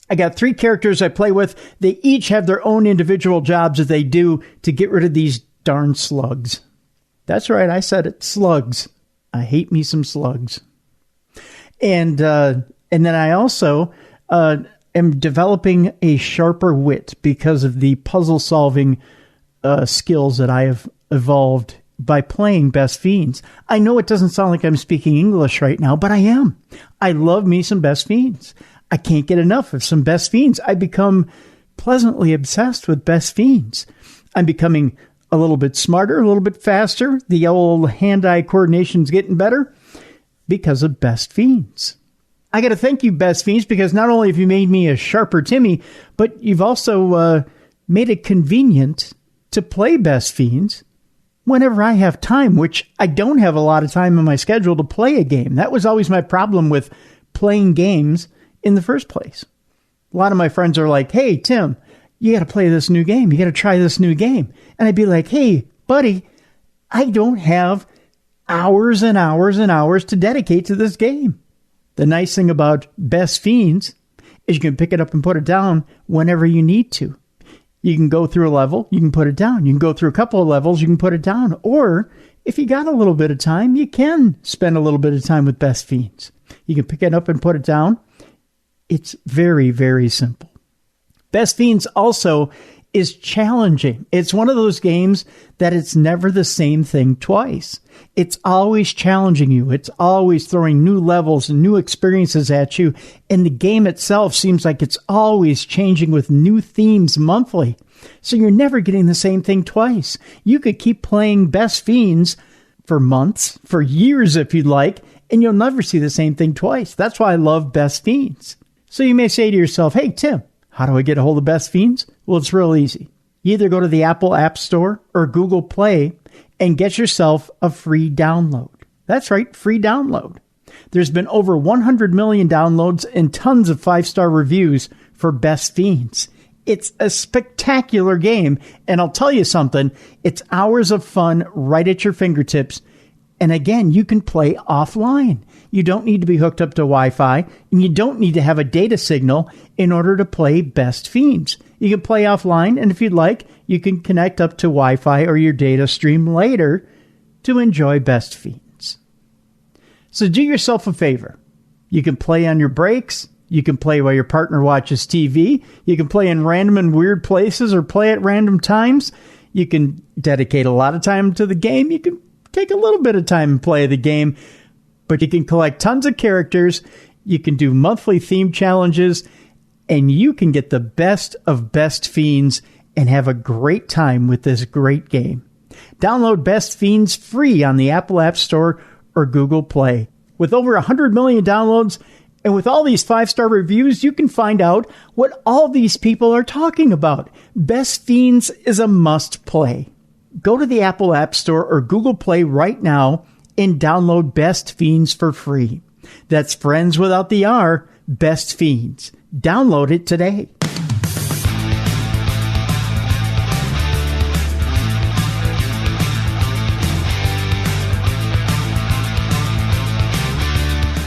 I got 3 characters I play with. They each have their own individual jobs that they do to get rid of these darn slugs. That's right, I said it, slugs. I hate me some slugs. And then I also am developing a sharper wit because of the puzzle-solving skills that I have evolved by playing Best Fiends. I know it doesn't sound like I'm speaking English right now, but I am. I love me some Best Fiends. I can't get enough of some Best Fiends. I become pleasantly obsessed with Best Fiends. I'm becoming a little bit smarter, a little bit faster. The old hand-eye coordination's getting better because of Best Fiends. I got to thank you, Best Fiends, because not only have you made me a sharper Timmy, but you've also made it convenient to play Best Fiends whenever I have time, which I don't have a lot of time in my schedule to play a game. That was always my problem with playing games in the first place. A lot of my friends are like, hey, Tim, you got to play this new game. You got to try this new game. And I'd be like, hey, buddy, I don't have hours and hours and hours to dedicate to this game. The nice thing about Best Fiends is you can pick it up and put it down whenever you need to. You can go through a level, you can put it down. You can go through a couple of levels, you can put it down. Or if you got a little bit of time, you can spend a little bit of time with Best Fiends. You can pick it up and put it down. It's very, very simple. Best Fiends also is challenging. It's one of those games that it's never the same thing twice. It's always challenging you. It's always throwing new levels and new experiences at you. And the game itself seems like it's always changing with new themes monthly. So you're never getting the same thing twice. You could keep playing Best Fiends for months, for years if you'd like, and you'll never see the same thing twice. That's why I love Best Fiends. So you may say to yourself, hey, Tim, how do I get a hold of Best Fiends? Well, it's real easy. You either go to the Apple App Store or Google Play and get yourself a free download. That's right, free download. There's been over 100 million downloads and tons of 5-star reviews for Best Fiends. It's a spectacular game, and I'll tell you something, it's hours of fun right at your fingertips. And again, you can play offline. You don't need to be hooked up to Wi-Fi, and you don't need to have a data signal in order to play Best Fiends. You can play offline, and if you'd like, you can connect up to Wi-Fi or your data stream later to enjoy Best Fiends. So do yourself a favor. You can play on your breaks. You can play while your partner watches TV. You can play in random and weird places or play at random times. You can dedicate a lot of time to the game. You can take a little bit of time and play the game, but you can collect tons of characters. You can do monthly theme challenges, and you can get the best of Best Fiends and have a great time with this great game. Download Best Fiends free on the Apple App Store or Google Play. With over 100 million downloads And with all these 5-star reviews, you can find out what all these people are talking about. Best Fiends is a must play. Go to the Apple App Store or Google Play right now and download Best Fiends for free. That's friends without the R, Best Fiends. Download it today.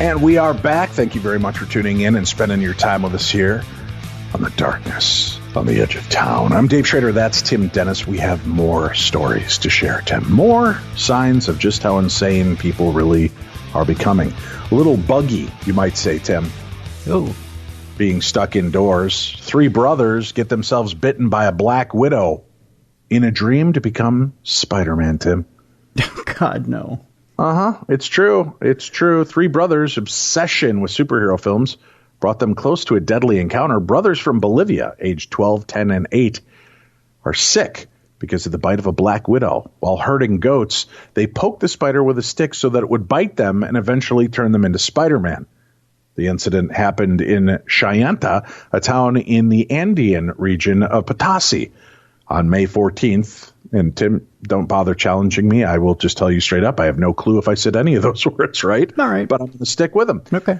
And we are back. Thank you very much for tuning in and spending your time with us here on the darkness on the edge of town. I'm Dave Schrader. That's Tim Dennis. We have more stories to share, Tim. More signs of just how insane people really are becoming. A little buggy, you might say, Tim. Oh. Being stuck indoors. 3 brothers get themselves bitten by a black widow in a dream to become Spider-Man, Tim. God, no. It's true. It's true. 3 brothers' obsession with superhero films brought them close to a deadly encounter. Brothers from Bolivia, aged 12, 10, and 8, are sick because of the bite of a black widow. While herding goats, they poked the spider with a stick so that it would bite them and eventually turn them into Spider-Man. The incident happened in Chayanta, a town in the Andean region of Potosi, on May 14th. And Tim, don't bother challenging me. I will just tell you straight up. I have no clue if I said any of those words right. All right. But I'm going to stick with them. Okay.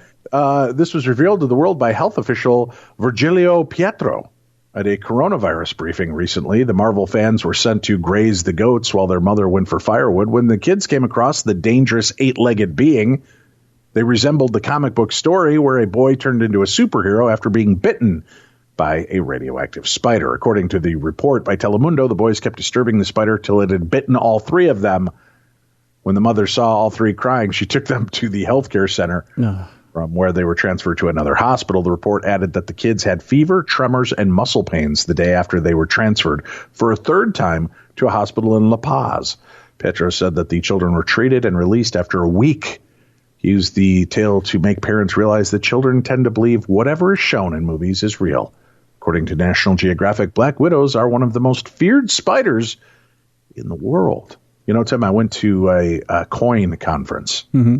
This was revealed to the world by health official Virgilio Pietro at a coronavirus briefing recently. The Marvel fans were sent to graze the goats while their mother went for firewood. When the kids came across the dangerous 8-legged being, they resembled the comic book story where a boy turned into a superhero after being bitten by a radioactive spider. According to the report by Telemundo, the boys kept disturbing the spider till it had bitten all 3 of them. When the mother saw all 3 crying, she took them to the healthcare center, from where they were transferred to another hospital. The report added that the kids had fever, tremors, and muscle pains the day after they were transferred for a 3rd time to a hospital in La Paz. Petro said that the children were treated and released after a week. He used the tale to make parents realize that children tend to believe whatever is shown in movies is real. According to National Geographic, black widows are one of the most feared spiders in the world. You know, Tim, I went to a coin conference, all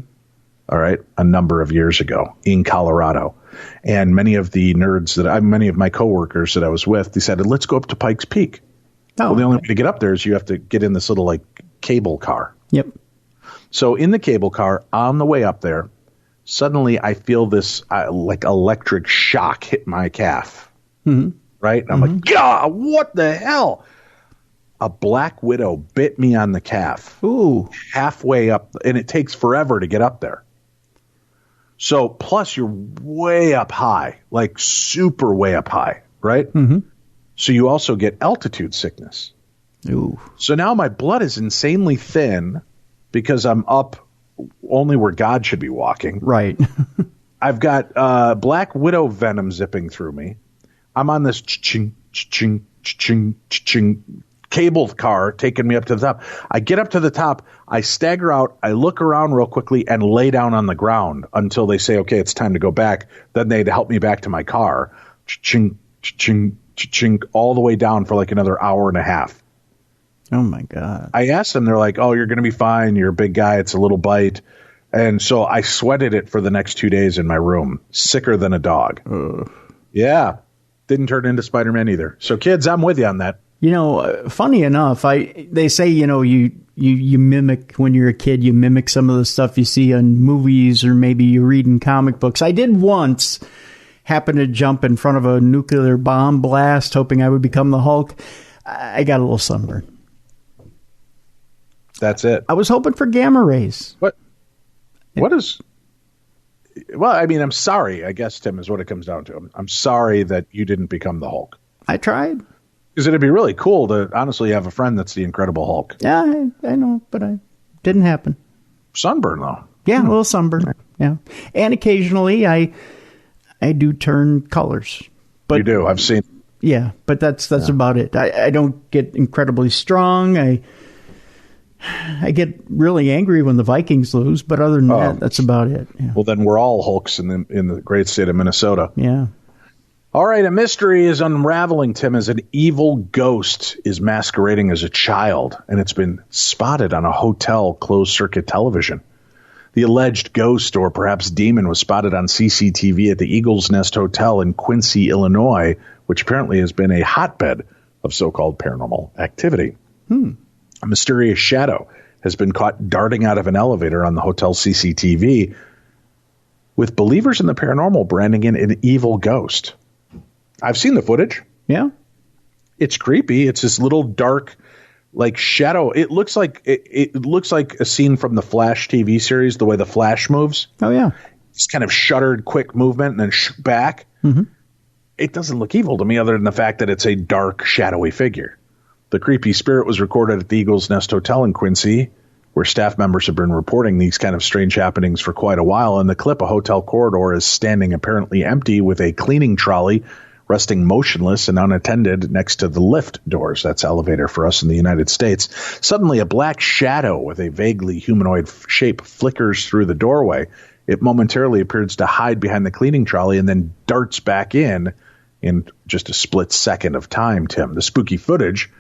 right, a number of years ago in Colorado. And many of my coworkers that I was with decided, let's go up to Pikes Peak. Well, the only way to get up there is you have to get in this little, cable car. Yep. So in the cable car, on the way up there, suddenly I feel this, electric shock hit my calf. Right? And I'm like, God, what the hell? A black widow bit me on the calf. Ooh. Halfway up, and it takes forever to get up there. So, plus you're way up high, super way up high, right? So you also get altitude sickness. Ooh. So now my blood is insanely thin because I'm up only where God should be walking. Right. I've got black widow venom zipping through me. I'm on this cable car taking me up to the top. I get up to the top. I stagger out. I look around real quickly and lay down on the ground until they say, okay, it's time to go back. Then they'd help me back to my car. All the way down for another hour and a half. Oh, my God. I asked them. They're like, oh, you're going to be fine. You're a big guy. It's a little bite. And so I sweated it for the next 2 days in my room. Sicker than a dog. Yeah. Didn't turn into Spider-Man either. So, kids, I'm with you on that. You know, funny enough, they say, you mimic, when you're a kid, you mimic some of the stuff you see on movies or maybe you read in comic books. I did once happen to jump in front of a nuclear bomb blast, hoping I would become the Hulk. I got a little sunburn. That's it. I was hoping for gamma rays. What is... Well, I mean, I'm sorry, I guess, Tim, is what it comes down to. I'm sorry that you didn't become the Hulk. I tried. Because it'd be really cool to honestly have a friend that's the Incredible Hulk. Yeah, I know, but it didn't happen. Sunburn, though. Yeah, a little sunburn. Yeah. And occasionally I do turn colors. But you do. I've seen. Yeah, but that's about it. I don't get incredibly strong. I get really angry when the Vikings lose, but other than that, that's about it. Yeah. Well, then we're all Hulks in the great state of Minnesota. Yeah. All right, a mystery is unraveling, Tim, as an evil ghost is masquerading as a child, and it's been spotted on a hotel closed-circuit television. The alleged ghost or perhaps demon was spotted on CCTV at the Eagles Nest Hotel in Quincy, Illinois, which apparently has been a hotbed of so-called paranormal activity. A mysterious shadow has been caught darting out of an elevator on the hotel CCTV, with believers in the paranormal branding it an evil ghost. I've seen the footage. Yeah. It's creepy. It's this little dark, like, shadow. It looks like a scene from the Flash TV series, the way the Flash moves. Oh, yeah. It's kind of shuttered, quick movement, and then back. Mm-hmm. It doesn't look evil to me other than the fact that it's a dark, shadowy figure. The creepy spirit was recorded at the Eagles Nest Hotel in Quincy, where staff members have been reporting these kind of strange happenings for quite a while. In the clip, a hotel corridor is standing apparently empty with a cleaning trolley resting motionless and unattended next to the lift doors. That's elevator for us in the United States. Suddenly, a black shadow with a vaguely humanoid shape flickers through the doorway. It momentarily appears to hide behind the cleaning trolley and then darts back in just a split second of time, Tim. The spooky footage,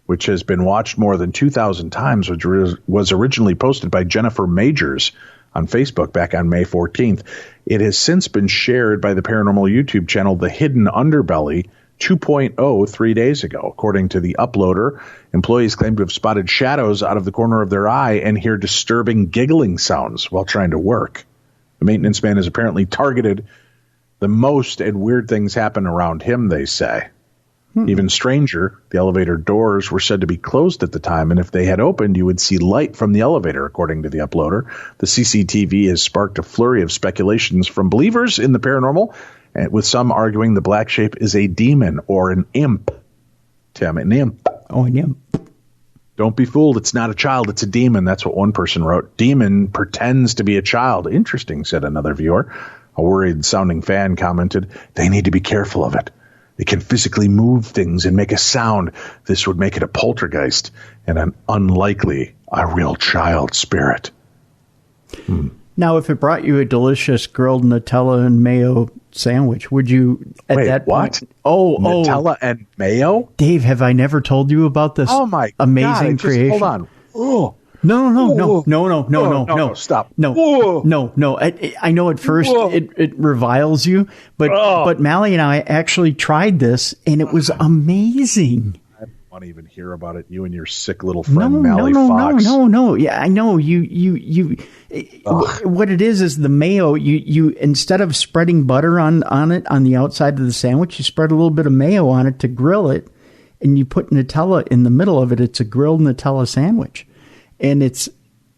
which has been watched more than 2,000 times, which was originally posted by Jennifer Majors on Facebook back on May 14th. It has since been shared by the paranormal YouTube channel The Hidden Underbelly 2.0 3 days ago. According to the uploader, employees claim to have spotted shadows out of the corner of their eye and hear disturbing giggling sounds while trying to work. The maintenance man has apparently targeted the most, and weird things happen around him, they say. Even stranger, the elevator doors were said to be closed at the time, and if they had opened, you would see light from the elevator, according to the uploader. The CCTV has sparked a flurry of speculations from believers in the paranormal, with some arguing the black shape is a demon or an imp. Tim, an imp. Oh, an imp. Don't be fooled. It's not a child. It's a demon. That's what one person wrote. Demon pretends to be a child. Interesting, said another viewer. A worried-sounding fan commented, they need to be careful of it. It can physically move things and make a sound. This would make it a poltergeist and an unlikely, a real child spirit. Now, if it brought you a delicious grilled Nutella and mayo sandwich, would you at Wait, that what? point? Oh, Nutella and mayo? Dave, have I never told you about this amazing creation? Hold on. Oh. No. Stop. No. I know at first it reviles you, but Mally and I actually tried this, and it was amazing. I don't want to even hear about it. You and your sick little friend, Mally Fox. No. Yeah, I know. You. What it is the mayo. You instead of spreading butter on it on the outside of the sandwich, you spread a little bit of mayo on it to grill it, and you put Nutella in the middle of it. It's a grilled Nutella sandwich. And it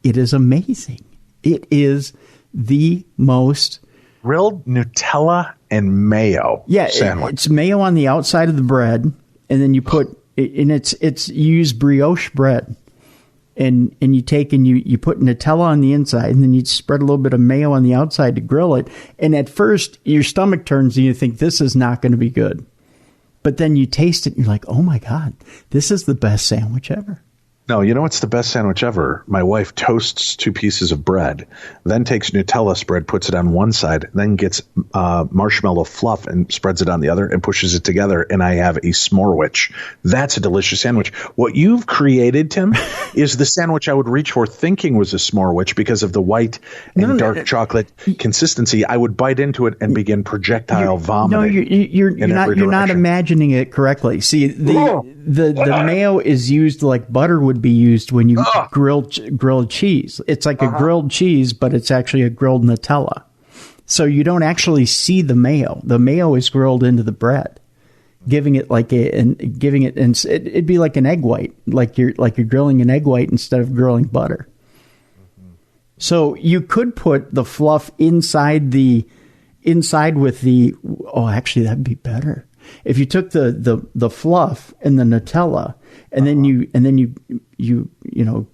is amazing. It is the most grilled Nutella and mayo sandwich. It's mayo on the outside of the bread, and then you put and you use brioche bread, and you take and you put Nutella on the inside, and then you spread a little bit of mayo on the outside to grill it. And at first, your stomach turns and you think this is not going to be good, but then you taste it and you're like, oh my God, this is the best sandwich ever. No, you know what's the best sandwich ever? My wife toasts 2 pieces of bread, then takes Nutella spread, puts it on one side, then gets marshmallow fluff and spreads it on the other and pushes it together, and I have a s'morewich. That's a delicious sandwich. What you've created, Tim, is the sandwich I would reach for thinking was a s'morewich because of the white and dark chocolate consistency. I would bite into it and begin projectile vomiting. No, you're not imagining it correctly. See, the mayo is used like butter would be used when you grilled cheese. It's like a grilled cheese, but it's actually a grilled Nutella. So you don't actually see the mayo. The mayo is grilled into the bread, giving it it'd be like an egg white, like you're grilling an egg white instead of grilling butter. So you could put the fluff inside with the. Oh, actually, that'd be better. If you took the fluff and the Nutella, and then you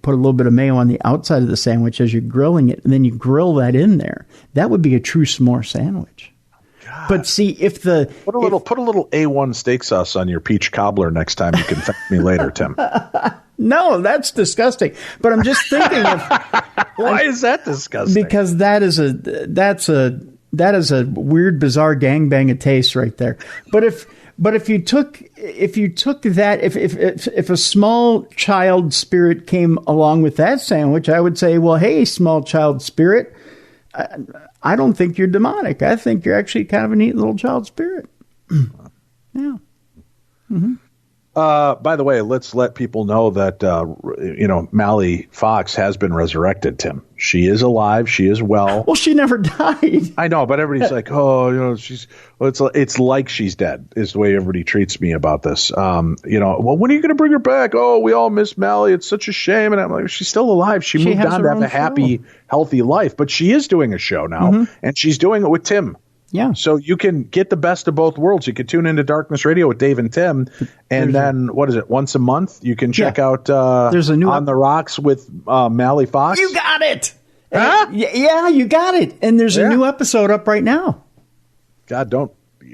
put a little bit of mayo on the outside of the sandwich as you're grilling it, and then you grill that in there, that would be a true s'more sandwich. God. But see, put a little A1 steak sauce on your peach cobbler next time. You can thank me later, Tim. No, that's disgusting. But I'm just thinking of why is that disgusting? Because that is a weird, bizarre gangbang of taste right there. But But if you took that, if a small child spirit came along with that sandwich, I would say, well, hey, small child spirit, I don't think you're demonic. I think you're actually kind of a neat little child spirit. Yeah. Mm-hmm. By the way, let's let people know that, Mally Fox has been resurrected, Tim. She is alive. She is well. Well, she never died. I know, but everybody's like, it's like she's dead is the way everybody treats me about this. Well, when are you going to bring her back? Oh, we all miss Mally. It's such a shame. And I'm like, she's still alive. She moved on to have a happy, healthy life, but she is doing a show now, and she's doing it with Tim. Yeah. So you can get the best of both worlds. You can tune into Darkness Radio with Dave and Tim. And what is it? Once a month, you can check out there's a new On the Rocks with Mally Fox. You got it. Huh? Yeah, you got it. And there's a new episode up right now. God,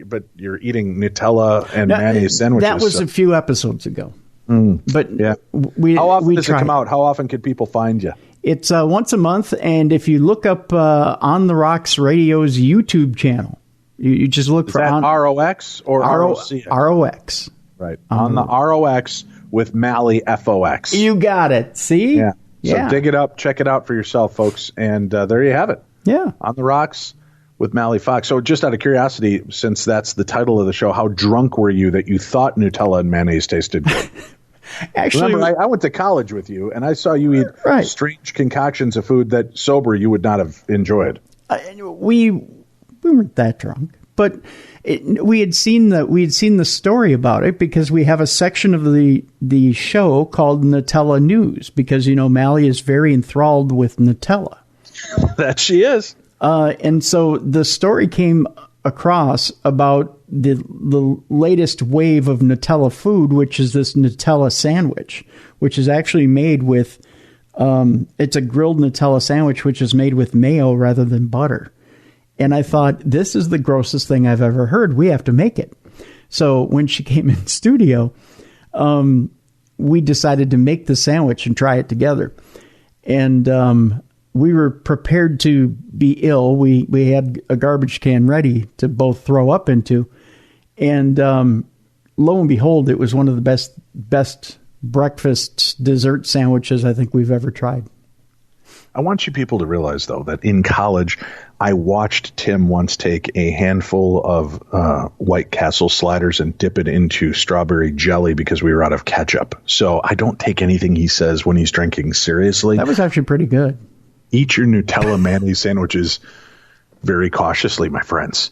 but you're eating Nutella and mayonnaise sandwiches. That was a few episodes ago. But how often does it come out? How often can people find you? It's once a month, and if you look up On the Rocks Radio's YouTube channel, you just look for ROX or ROC? ROX. Right. On the ROX with Mally FOX. You got it. See? Yeah. So dig it up, check it out for yourself, folks, and there you have it. Yeah. On the Rocks with Mally Fox. So just out of curiosity, since that's the title of the show, how drunk were you that you thought Nutella and mayonnaise tasted good? Actually, remember, I went to college with you, and I saw you eat strange concoctions of food that sober you would not have enjoyed. We weren't that drunk, but we had seen the story about it because we have a section of the show called Nutella News because Mally is very enthralled with Nutella. That she is. And so the story came across about the latest wave of Nutella food, which is this Nutella sandwich, which is actually made with, it's a grilled Nutella sandwich, which is made with mayo rather than butter. And I thought, this is the grossest thing I've ever heard. We have to make it. So when she came in studio, we decided to make the sandwich and try it together. And we were prepared to be ill. We had a garbage can ready to both throw up into. And lo and behold, it was one of the best breakfast dessert sandwiches I think we've ever tried. I want you people to realize, though, that in college, I watched Tim once take a handful of White Castle sliders and dip it into strawberry jelly because we were out of ketchup. So I don't take anything he says when he's drinking seriously. That was actually pretty good. Eat your Nutella mayonnaise sandwiches very cautiously, my friends.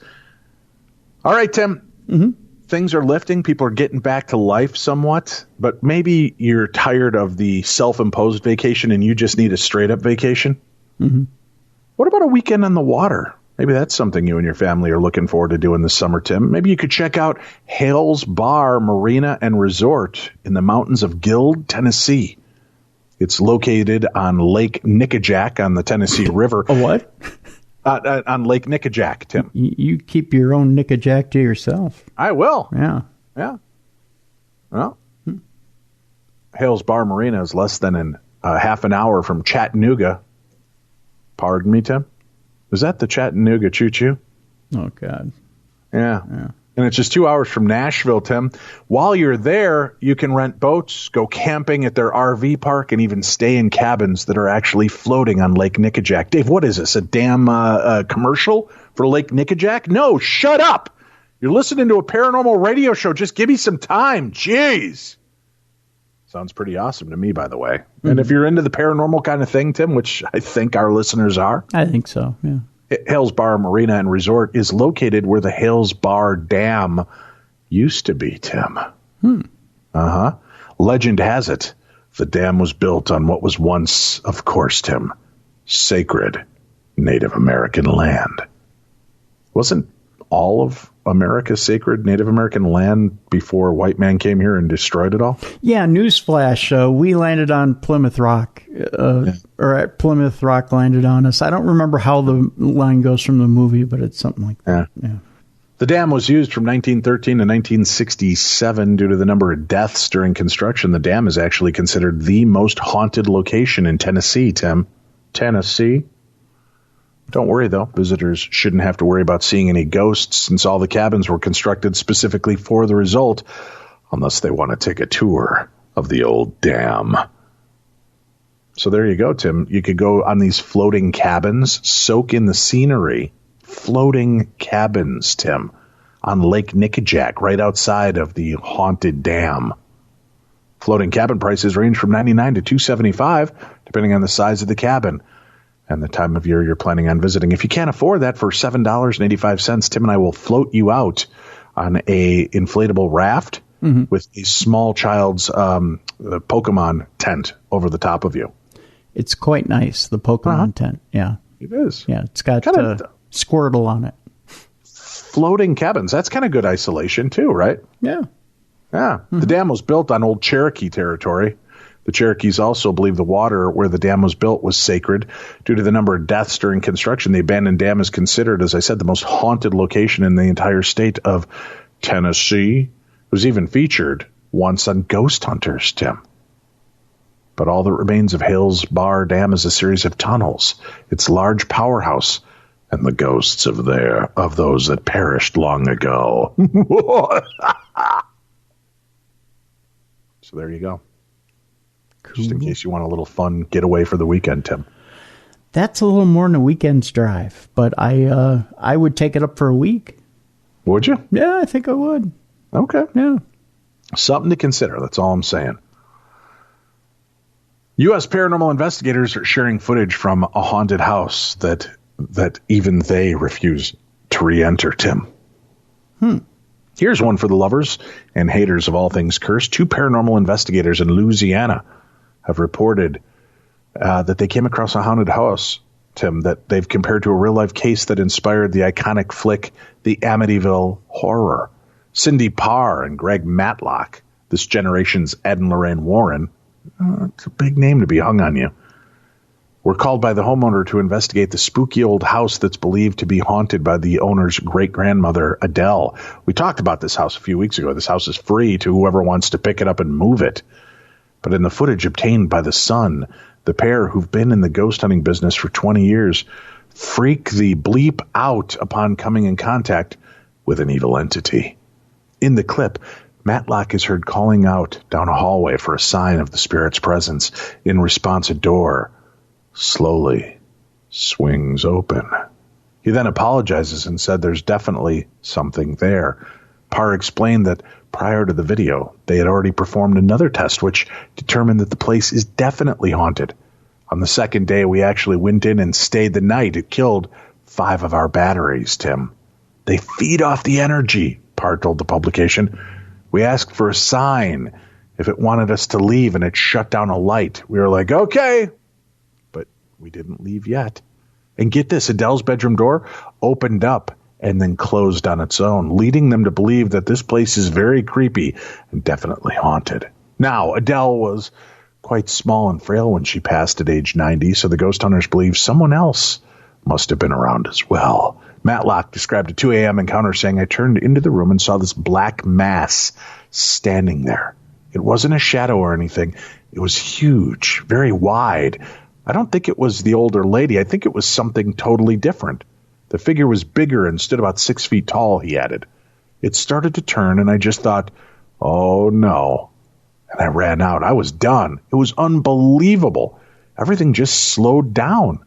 All right, Tim. Mm-hmm. Things are lifting. People are getting back to life somewhat, but maybe you're tired of the self-imposed vacation and you just need a straight-up vacation. Mm-hmm. What about a weekend on the water? Maybe that's something you and your family are looking forward to doing this summer, Tim. Maybe you could check out Hales Bar, Marina, and Resort in the mountains of Guild, Tennessee. It's located on Lake Nickajack on the Tennessee River. A what? On Lake Nickajack, Tim. You keep your own Nickajack to yourself. I will. Yeah. Well, Hales Bar Marina is less than half an hour from Chattanooga. Pardon me, Tim? Is that the Chattanooga choo-choo? Oh, God. Yeah. And it's just 2 hours from Nashville, Tim. While you're there, you can rent boats, go camping at their RV park, and even stay in cabins that are actually floating on Lake Nickajack. Dave, what is this, a damn commercial for Lake Nickajack? No, shut up. You're listening to a paranormal radio show. Just give me some time. Jeez. Sounds pretty awesome to me, by the way. Mm-hmm. And if you're into the paranormal kind of thing, Tim, which I think our listeners are. I think so, yeah. Hales Bar Marina and Resort is located where the Hales Bar Dam used to be, Tim. Legend has it the dam was built on what was once, of course, Tim, sacred Native American land. Wasn't all of America sacred Native American land before white man came here and destroyed it all? Yeah, newsflash. We landed on Plymouth Rock, or at Plymouth Rock landed on us. I don't remember how the line goes from the movie, but it's something like that. Yeah. The dam was used from 1913 to 1967 due to the number of deaths during construction. The dam is actually considered the most haunted location in Tennessee, Tim. Tennessee. Don't worry, though. Visitors shouldn't have to worry about seeing any ghosts since all the cabins were constructed specifically for the result, unless they want to take a tour of the old dam. So there you go, Tim. You could go on these floating cabins, soak in the scenery. Floating cabins, Tim, on Lake Nickajack, right outside of the haunted dam. Floating cabin prices range from $99 to $275, depending on the size of the cabin and the time of year you're planning on visiting. If you can't afford that, for $7.85, Tim and I will float you out on a inflatable raft with a small child's Pokemon tent over the top of you. It's quite nice, the Pokemon tent. Yeah. It is. Yeah, it's got Squirtle on it. Floating cabins. That's kind of good isolation, too, right? Yeah. Yeah. The dam was built on old Cherokee territory. The Cherokees also believe the water where the dam was built was sacred. Due to the number of deaths during construction, the abandoned dam is considered, as I said, the most haunted location in the entire state of Tennessee. It was even featured once on Ghost Hunters, Tim. But all that remains of Hales Bar Dam is a series of tunnels. Its large powerhouse and the ghosts of those that perished long ago. So there you go. Cool. Just in case you want a little fun getaway for the weekend, Tim. That's a little more than a weekend's drive, but I would take it up for a week. Would you? Yeah, I think I would. Okay. Yeah. Something to consider. That's all I'm saying. U.S. paranormal investigators are sharing footage from a haunted house that even they refuse to re-enter, Tim. Here's one for the lovers and haters of all things cursed. 2 paranormal investigators in Louisiana have reported that they came across a haunted house, Tim, that they've compared to a real-life case that inspired the iconic flick, The Amityville Horror. Cindy Parr and Greg Matlock, this generation's Ed and Lorraine Warren, it's a big name to be hung on you, were called by the homeowner to investigate the spooky old house that's believed to be haunted by the owner's great-grandmother, Adele. We talked about this house a few weeks ago. This house is free to whoever wants to pick it up and move it. But in the footage obtained by the Sun, the pair, who've been in the ghost hunting business for 20 years, freak the bleep out upon coming in contact with an evil entity. In the clip, Matlock is heard calling out down a hallway for a sign of the spirit's presence. In response, a door slowly swings open. He then apologizes and said there's definitely something there. Parr explained that prior to the video, they had already performed another test which determined that the place is definitely haunted. On the second day, we actually went in and stayed the night. It killed 5 of our batteries, Tim. They feed off the energy, Parr told the publication. We asked for a sign if it wanted us to leave, and it shut down a light. We were like, okay. But we didn't leave yet. And get this, Adele's bedroom door opened up and then closed on its own, leading them to believe that this place is very creepy and definitely haunted. Now, Adele was quite small and frail when she passed at age 90, so the ghost hunters believe someone else must have been around as well. Matlock described a 2 a.m. encounter saying, I turned into the room and saw this black mass standing there. It wasn't a shadow or anything. It was huge, very wide. I don't think it was the older lady. I think it was something totally different. The figure was bigger and stood about 6 feet tall, he added. It started to turn, and I just thought, oh, no. And I ran out. I was done. It was unbelievable. Everything just slowed down.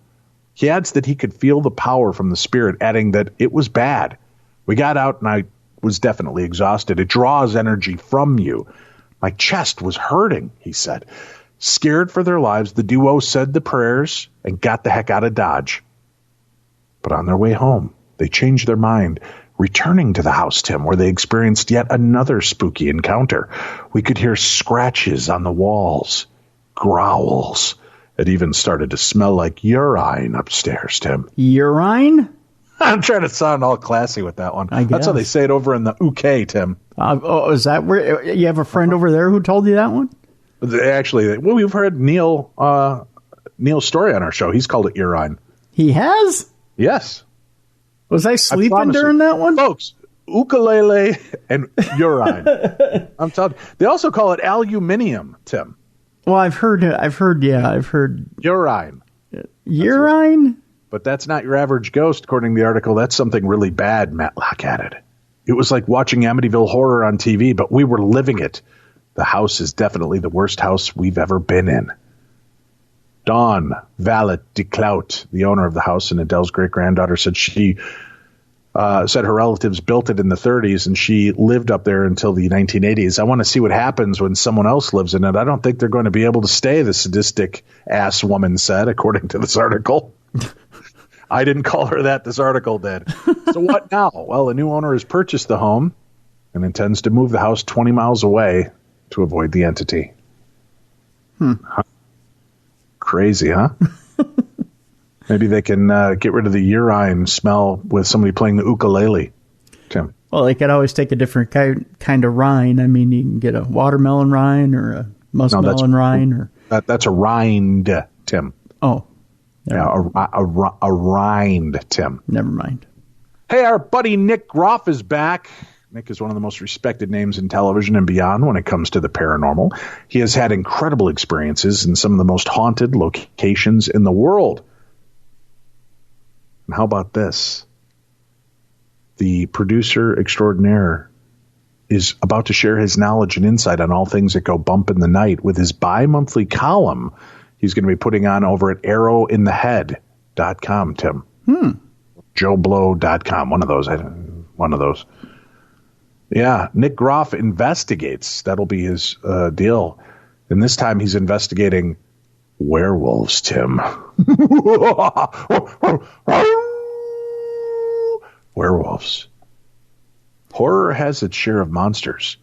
He adds that he could feel the power from the spirit, adding that it was bad. We got out, and I was definitely exhausted. It draws energy from you. My chest was hurting, he said. Scared for their lives, the duo said the prayers and got the heck out of Dodge. But on their way home, they changed their mind, returning to the house, Tim, where they experienced yet another spooky encounter. We could hear scratches on the walls, growls. It even started to smell like urine upstairs, Tim. Urine? I'm trying to sound all classy with that one. I guess. That's how they say it over in the UK, Tim. Is that where you have a friend over there who told you that one? Actually, well, we've heard Neil's story on our show. He's called it urine. He has? Yes. Was I sleeping during that one? Folks, ukulele and urine. I'm telling you. They also call it aluminium, Tim. Well, I've heard urine. Urine. Urine? But that's not your average ghost, according to the article. That's something really bad, Matlock added. It was like watching Amityville Horror on TV, but we were living it. The house is definitely the worst house we've ever been in. Dawn Valet de Clout, the owner of the house and Adele's great-granddaughter, said her relatives built it in the 30s, and she lived up there until the 1980s. I want to see what happens when someone else lives in it. I don't think they're going to be able to stay, the sadistic-ass woman said, according to this article. I didn't call her that. This article did. So what now? Well, the new owner has purchased the home and intends to move the house 20 miles away to avoid the entity. Huh. Crazy, huh? Maybe they can get rid of the urine smell with somebody playing the ukulele. Tim. Well, they could always take a different kind of rind. I mean, you can get a watermelon rind or a muskmelon rind. Or that's a rind, Tim. Oh. Yeah, a rind, Tim. Never mind. Hey, our buddy Nick Groff is back. Nick is one of the most respected names in television and beyond when it comes to the paranormal. He has had incredible experiences in some of the most haunted locations in the world. And how about this? The producer extraordinaire is about to share his knowledge and insight on all things that go bump in the night with his bi-monthly column he's going to be putting on over at arrowinthehead.com, Tim. JoeBlow.com. One of those. Yeah, Nick Groff investigates. That'll be his deal. And this time he's investigating werewolves, Tim. Werewolves. Horror has its share of monsters.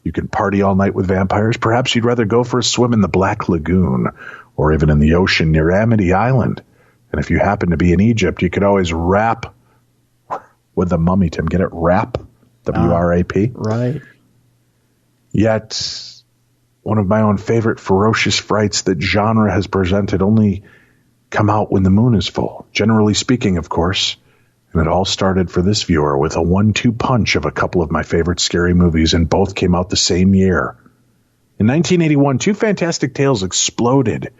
You can party all night with vampires. Perhaps you'd rather go for a swim in the Black Lagoon or even in the ocean near Amity Island. And if you happen to be in Egypt, you could always rap with the mummy, Tim. Get it? Rap? W-R-A-P? Right. Yet, one of my own favorite ferocious frights that genre has presented only come out when the moon is full. Generally speaking, of course. And it all started for this viewer with a 1-2 punch of a couple of my favorite scary movies, and both came out the same year. In 1981, two fantastic tales exploded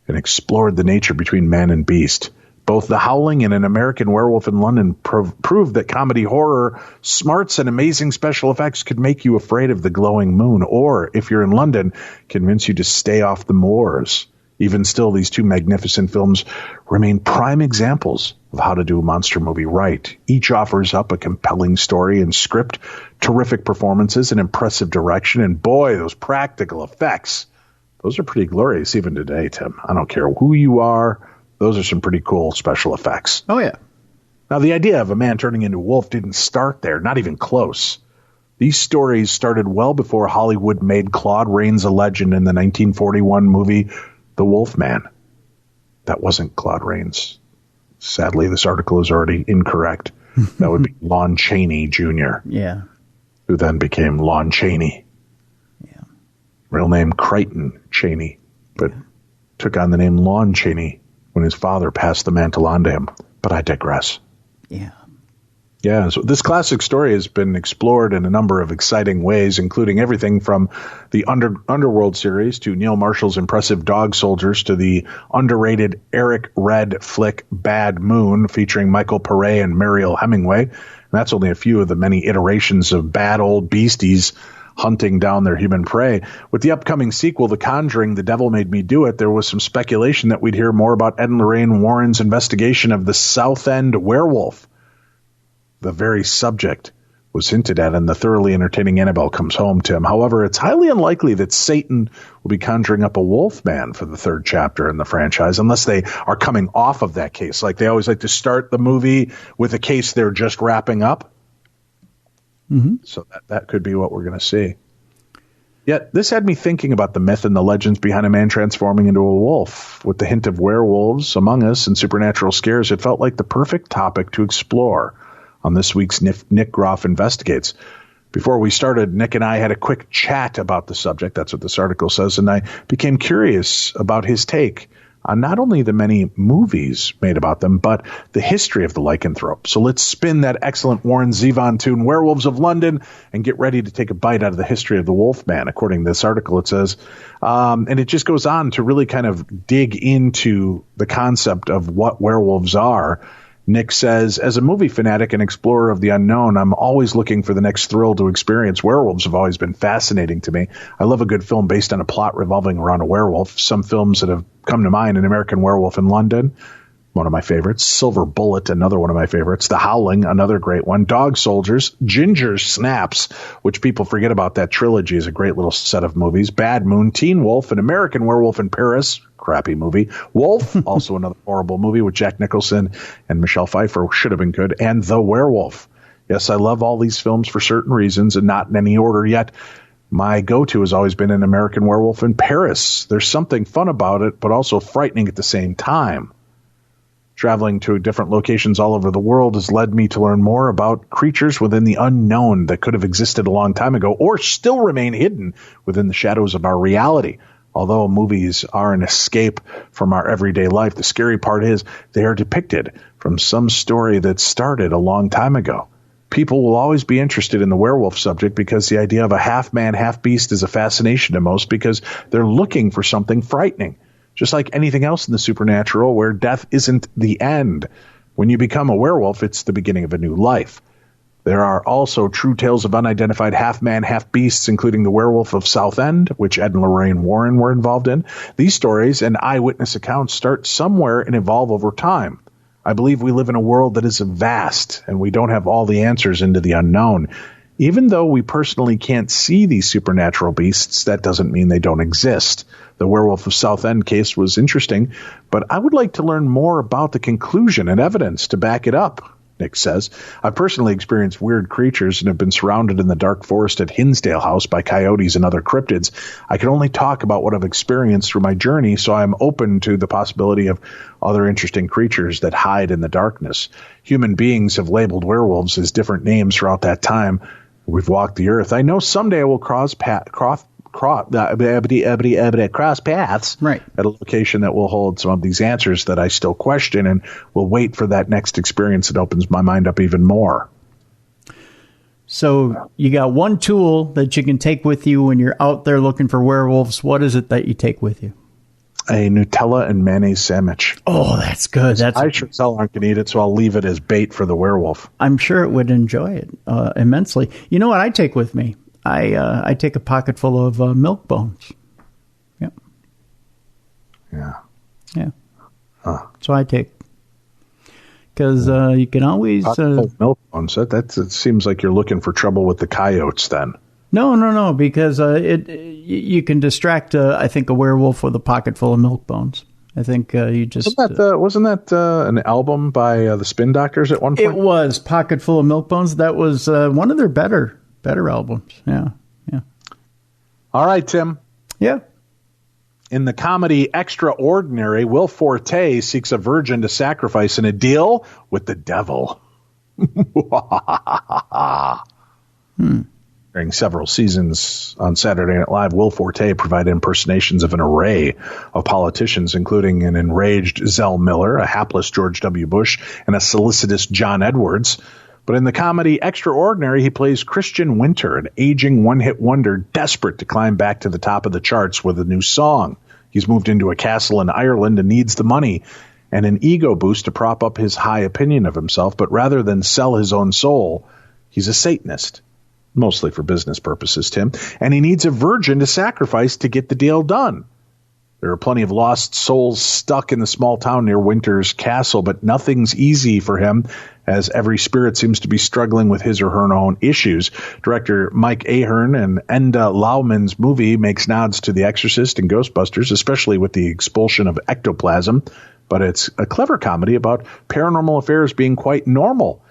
and explored the nature between man and beast. Both The Howling and An American Werewolf in London proved that comedy horror, smarts, and amazing special effects could make you afraid of the glowing moon, or, if you're in London, convince you to stay off the moors. Even still, these two magnificent films remain prime examples of how to do a monster movie right. Each offers up a compelling story and script, terrific performances, and impressive direction, and boy, those practical effects, those are pretty glorious even today, Tim. I don't care who you are, those are some pretty cool special effects. Oh, yeah. Now, the idea of a man turning into a wolf didn't start there, not even close. These stories started well before Hollywood made Claude Rains a legend in the 1941 movie The Wolfman. That wasn't Claude Rains. Sadly, this article is already incorrect. That would be Lon Chaney Jr. Yeah. Who then became Lon Chaney. Yeah. Real name Crichton Chaney, but took on the name Lon Chaney when his father passed the mantle on to him. But I digress. Yeah. Yeah, so this classic story has been explored in a number of exciting ways, including everything from the Underworld series to Neil Marshall's impressive Dog Soldiers to the underrated Eric Red flick Bad Moon featuring Michael Paré and Mariel Hemingway. And that's only a few of the many iterations of bad old beasties hunting down their human prey. With the upcoming sequel, The Conjuring, The Devil Made Me Do It, there was some speculation that we'd hear more about Ed and Lorraine Warren's investigation of the South End werewolf. The very subject was hinted at in the thoroughly entertaining Annabelle Comes Home, Tim. However, it's highly unlikely that Satan will be conjuring up a wolf man for the third chapter in the franchise, unless they are coming off of that case. Like they always like to start the movie with a case they're just wrapping up. Mm-hmm. So that could be what we're going to see. Yet, this had me thinking about the myth and the legends behind a man transforming into a wolf. With the hint of werewolves among us and supernatural scares, it felt like the perfect topic to explore on this week's Nick Groff Investigates. Before we started, Nick and I had a quick chat about the subject. That's what this article says. And I became curious about his take on not only the many movies made about them, but the history of the lycanthrope. So let's spin that excellent Warren Zevon tune, Werewolves of London, and get ready to take a bite out of the history of the Wolfman. According to this article, it says, and it just goes on to really kind of dig into the concept of what werewolves are. Nick says, as a movie fanatic and explorer of the unknown, I'm always looking for the next thrill to experience. Werewolves have always been fascinating to me. I love a good film based on a plot revolving around a werewolf. Some films that have come to mind, An American Werewolf in London, one of my favorites. Silver Bullet, another one of my favorites. The Howling, another great one. Dog Soldiers. Ginger Snaps, which people forget about. That trilogy is a great little set of movies. Bad Moon, Teen Wolf, An American Werewolf in Paris, crappy movie. Wolf, also another horrible movie with Jack Nicholson and Michelle Pfeiffer, should have been good. And The Werewolf. Yes, I love all these films for certain reasons and not in any order yet. My go-to has always been An American Werewolf in Paris. There's something fun about it, but also frightening at the same time. Traveling to different locations all over the world has led me to learn more about creatures within the unknown that could have existed a long time ago or still remain hidden within the shadows of our reality. Although movies are an escape from our everyday life, the scary part is they are depicted from some story that started a long time ago. People will always be interested in the werewolf subject because the idea of a half-man, half-beast is a fascination to most because they're looking for something frightening. Just like anything else in the supernatural where death isn't the end. When you become a werewolf, it's the beginning of a new life. There are also true tales of unidentified half-man, half-beasts, including the Werewolf of Southend, which Ed and Lorraine Warren were involved in. These stories and eyewitness accounts start somewhere and evolve over time. I believe we live in a world that is vast, and we don't have all the answers into the unknown. Even though we personally can't see these supernatural beasts, that doesn't mean they don't exist. The Werewolf of Southend case was interesting, but I would like to learn more about the conclusion and evidence to back it up. Nick says, I've personally experienced weird creatures and have been surrounded in the dark forest at Hinsdale House by coyotes and other cryptids. I can only talk about what I've experienced through my journey, so I'm open to the possibility of other interesting creatures that hide in the darkness. Human beings have labeled werewolves as different names throughout that time. We've walked the earth. I know someday I will cross paths right at a location that will hold some of these answers that I still question, and will wait for that next experience that opens my mind up even more. So you got one tool that you can take with you when you're out there looking for werewolves. What is it that you take with you? A Nutella and mayonnaise sandwich. Oh, that's good. I sure as hell aren't going to eat it, so I'll leave it as bait for the werewolf. I'm sure it would enjoy it immensely. You know what I take with me? I take a pocket full of milk bones. Yep. Yeah. Yeah. Huh. So I take, because you can always milk bones. That seems like you're looking for trouble with the coyotes. Then. No, because you can distract I think a werewolf with a pocket full of milk bones. I think you just wasn't that an album by the Spin Doctors at one point? It was Pocket Full of Milk Bones. That was one of their better albums. Yeah. All right, Tim. Yeah. In the comedy Extraordinary, Will Forte seeks a virgin to sacrifice in a deal with the devil. During several seasons on Saturday Night Live, Will Forte provided impersonations of an array of politicians, including an enraged Zell Miller, a hapless George W. Bush, and a solicitous John Edwards. But in the comedy Extraordinary, he plays Christian Winter, an aging one-hit wonder desperate to climb back to the top of the charts with a new song. He's moved into a castle in Ireland and needs the money and an ego boost to prop up his high opinion of himself. But rather than sell his own soul, he's a Satanist. Mostly for business purposes, Tim. And he needs a virgin to sacrifice to get the deal done. There are plenty of lost souls stuck in the small town near Winter's castle, but nothing's easy for him, as every spirit seems to be struggling with his or her own issues. Director Mike Ahern and Enda Lauman's movie makes nods to The Exorcist and Ghostbusters, especially with the expulsion of ectoplasm. But it's a clever comedy about paranormal affairs being quite normal.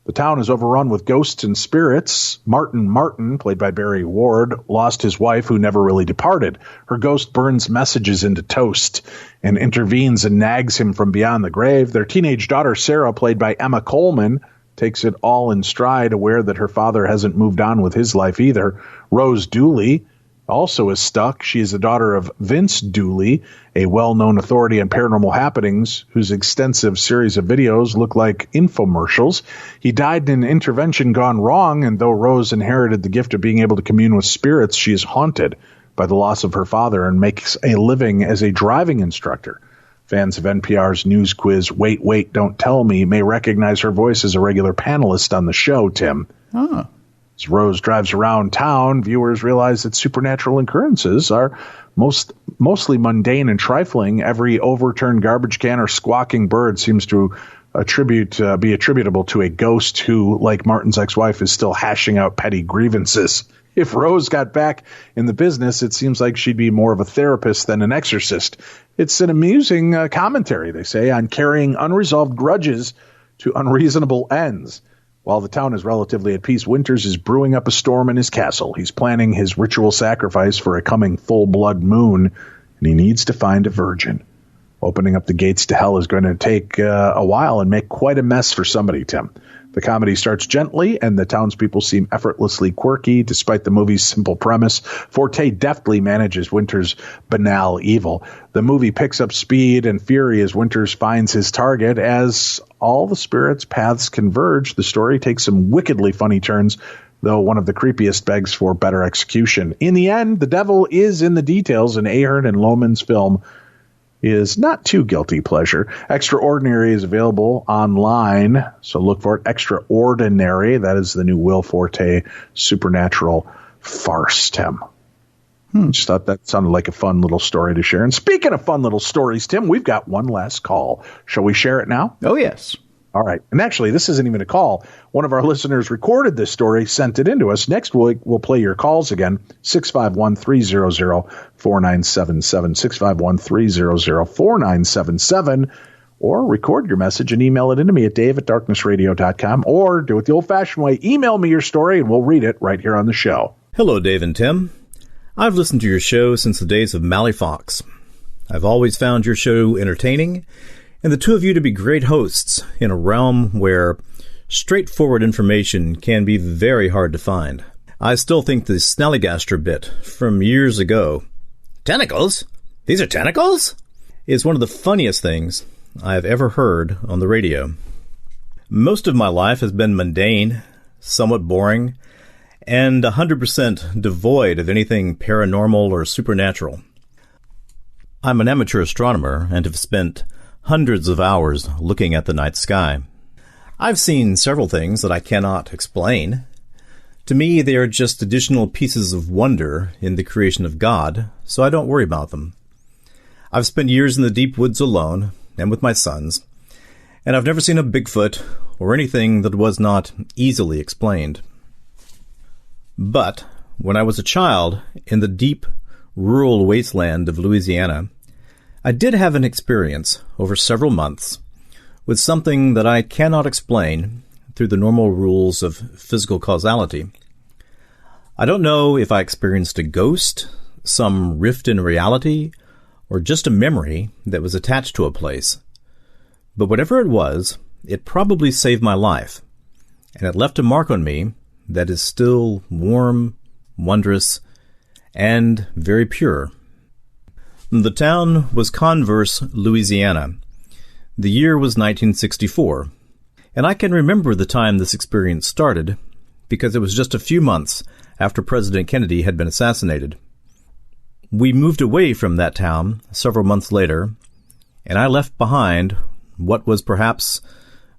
The town is overrun with ghosts and spirits. Martin, played by Barry Ward, lost his wife who never really departed. Her ghost burns messages into toast and intervenes and nags him from beyond the grave. Their teenage daughter, Sarah, played by Emma Coleman, takes it all in stride, aware that her father hasn't moved on with his life either. Rose Dooley, also is stuck. She is the daughter of Vince Dooley, a well-known authority on paranormal happenings, whose extensive series of videos look like infomercials. He died in an intervention gone wrong, and though Rose inherited the gift of being able to commune with spirits, she is haunted by the loss of her father and makes a living as a driving instructor. Fans of NPR's news quiz, Wait, Wait, Don't Tell Me, may recognize her voice as a regular panelist on the show, Tim. Oh. As Rose drives around town, viewers realize that supernatural occurrences are mostly mundane and trifling. Every overturned garbage can or squawking bird seems to be attributable to a ghost who, like Martin's ex-wife, is still hashing out petty grievances. If Rose got back in the business, it seems like she'd be more of a therapist than an exorcist. It's an amusing commentary, they say, on carrying unresolved grudges to unreasonable ends. While the town is relatively at peace, Winters is brewing up a storm in his castle. He's planning his ritual sacrifice for a coming full-blood moon, and he needs to find a virgin. Opening up the gates to hell is going to take a while and make quite a mess for somebody, Tim. The comedy starts gently, and the townspeople seem effortlessly quirky, despite the movie's simple premise. Forte deftly manages Winters' banal evil. The movie picks up speed and fury as Winters finds his target. As all the spirits' paths converge, the story takes some wickedly funny turns, though one of the creepiest begs for better execution. In the end, the devil is in the details, and Ahern and Lohman's film is not too guilty pleasure. Extraordinary is available online, so look for it. Extraordinary, that is the new Will Forte supernatural farce, Tim. Just thought that sounded like a fun little story to share. And speaking of fun little stories, Tim, we've got one last call. Shall we share it now? Oh, yes. All right. And actually, this isn't even a call. One of our listeners recorded this story, sent it in to us. Next week, we'll play your calls again. 651-300-4977. 651-300-4977. Or record your message and email it into me at dave@darknessradio.com. Or do it the old-fashioned way. Email me your story, and we'll read it right here on the show. Hello, Dave and Tim. I've listened to your show since the days of Mally Fox. I've always found your show entertaining, and the two of you to be great hosts in a realm where straightforward information can be very hard to find. I still think the Snallygaster bit from years ago, "Tentacles? These are tentacles?" is one of the funniest things I've ever heard on the radio. Most of my life has been mundane, somewhat boring, and 100% devoid of anything paranormal or supernatural. I'm an amateur astronomer and have spent hundreds of hours looking at the night sky. I've seen several things that I cannot explain. To me, they are just additional pieces of wonder in the creation of God, so I don't worry about them. I've spent years in the deep woods alone and with my sons, and I've never seen a Bigfoot or anything that was not easily explained. But when I was a child in the deep rural wasteland of Louisiana, I did have an experience over several months with something that I cannot explain through the normal rules of physical causality. I don't know if I experienced a ghost, some rift in reality, or just a memory that was attached to a place. But whatever it was, it probably saved my life, and it left a mark on me that is still warm, wondrous, and very pure. The town was Converse, Louisiana. The year was 1964, and I can remember the time this experience started because it was just a few months after President Kennedy had been assassinated. We moved away from that town several months later, and I left behind what was perhaps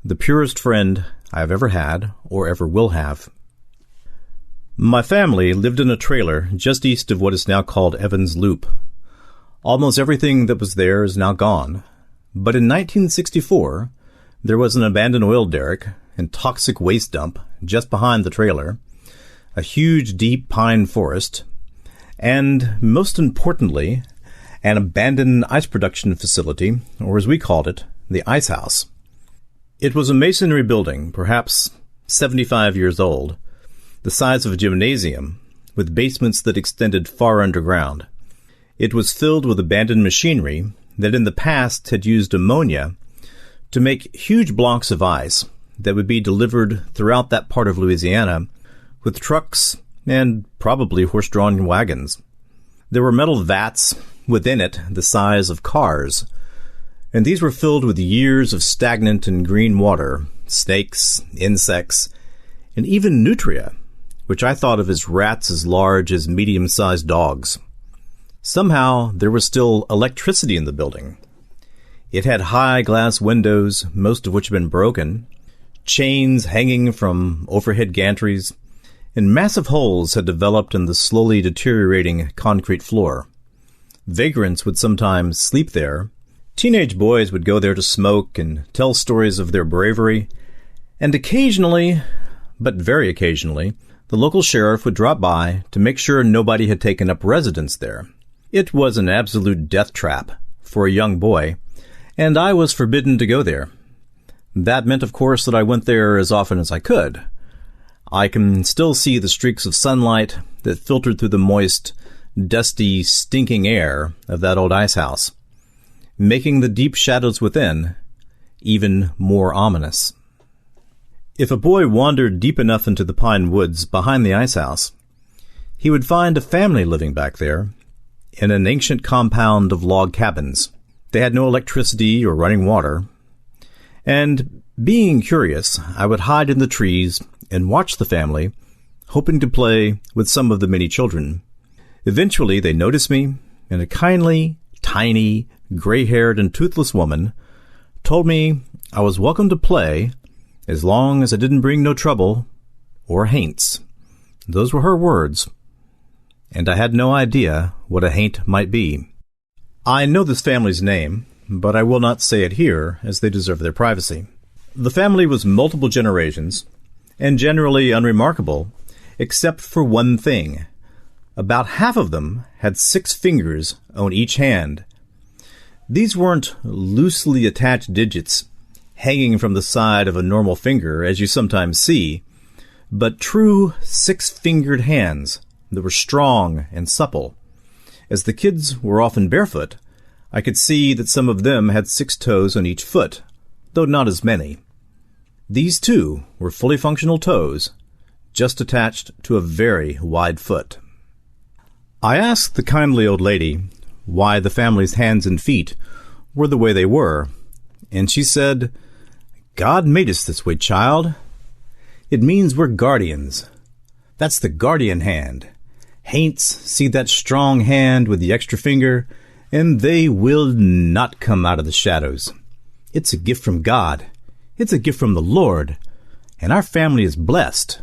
the purest friend I've ever had or ever will have. My family lived in a trailer just east of what is now called Evans Loop. Almost everything that was there is now gone, but in 1964, there was an abandoned oil derrick and toxic waste dump just behind the trailer, a huge deep pine forest, and, most importantly, an abandoned ice production facility, or as we called it, the Ice House. It was a masonry building, perhaps 75 years old, the size of a gymnasium, with basements that extended far underground. It was filled with abandoned machinery that in the past had used ammonia to make huge blocks of ice that would be delivered throughout that part of Louisiana with trucks and probably horse-drawn wagons. There were metal vats within it the size of cars, and these were filled with years of stagnant and green water, snakes, insects, and even nutria, which I thought of as rats as large as medium-sized dogs. Somehow, there was still electricity in the building. It had high glass windows, most of which had been broken, chains hanging from overhead gantries, and massive holes had developed in the slowly deteriorating concrete floor. Vagrants would sometimes sleep there. Teenage boys would go there to smoke and tell stories of their bravery, and occasionally, but very occasionally, the local sheriff would drop by to make sure nobody had taken up residence there. It was an absolute death trap for a young boy, and I was forbidden to go there. That meant, of course, that I went there as often as I could. I can still see the streaks of sunlight that filtered through the moist, dusty, stinking air of that old ice house, making the deep shadows within even more ominous. If a boy wandered deep enough into the pine woods behind the ice house, he would find a family living back there in an ancient compound of log cabins. They had no electricity or running water, and being curious, I would hide in the trees and watch the family, hoping to play with some of the many children. Eventually, they noticed me, and a kindly, tiny, gray-haired and toothless woman told me I was welcome to play as long as I didn't bring no trouble or haints. Those were her words, and I had no idea what a haint might be. I know this family's name, but I will not say it here, as they deserve their privacy. The family was multiple generations, and generally unremarkable, except for one thing. About half of them had 6 fingers on each hand. These weren't loosely attached digits hanging from the side of a normal finger, as you sometimes see, but true 6-fingered hands that were strong and supple. As the kids were often barefoot, I could see that some of them had 6 toes on each foot, though not as many. These, too, were fully functional toes, just attached to a very wide foot. I asked the kindly old lady why the family's hands and feet were the way they were, and she said, "God made us this way, child. It means we're guardians. That's the guardian hand. Haints see that strong hand with the extra finger, and they will not come out of the shadows. It's a gift from God. It's a gift from the Lord, and our family is blessed.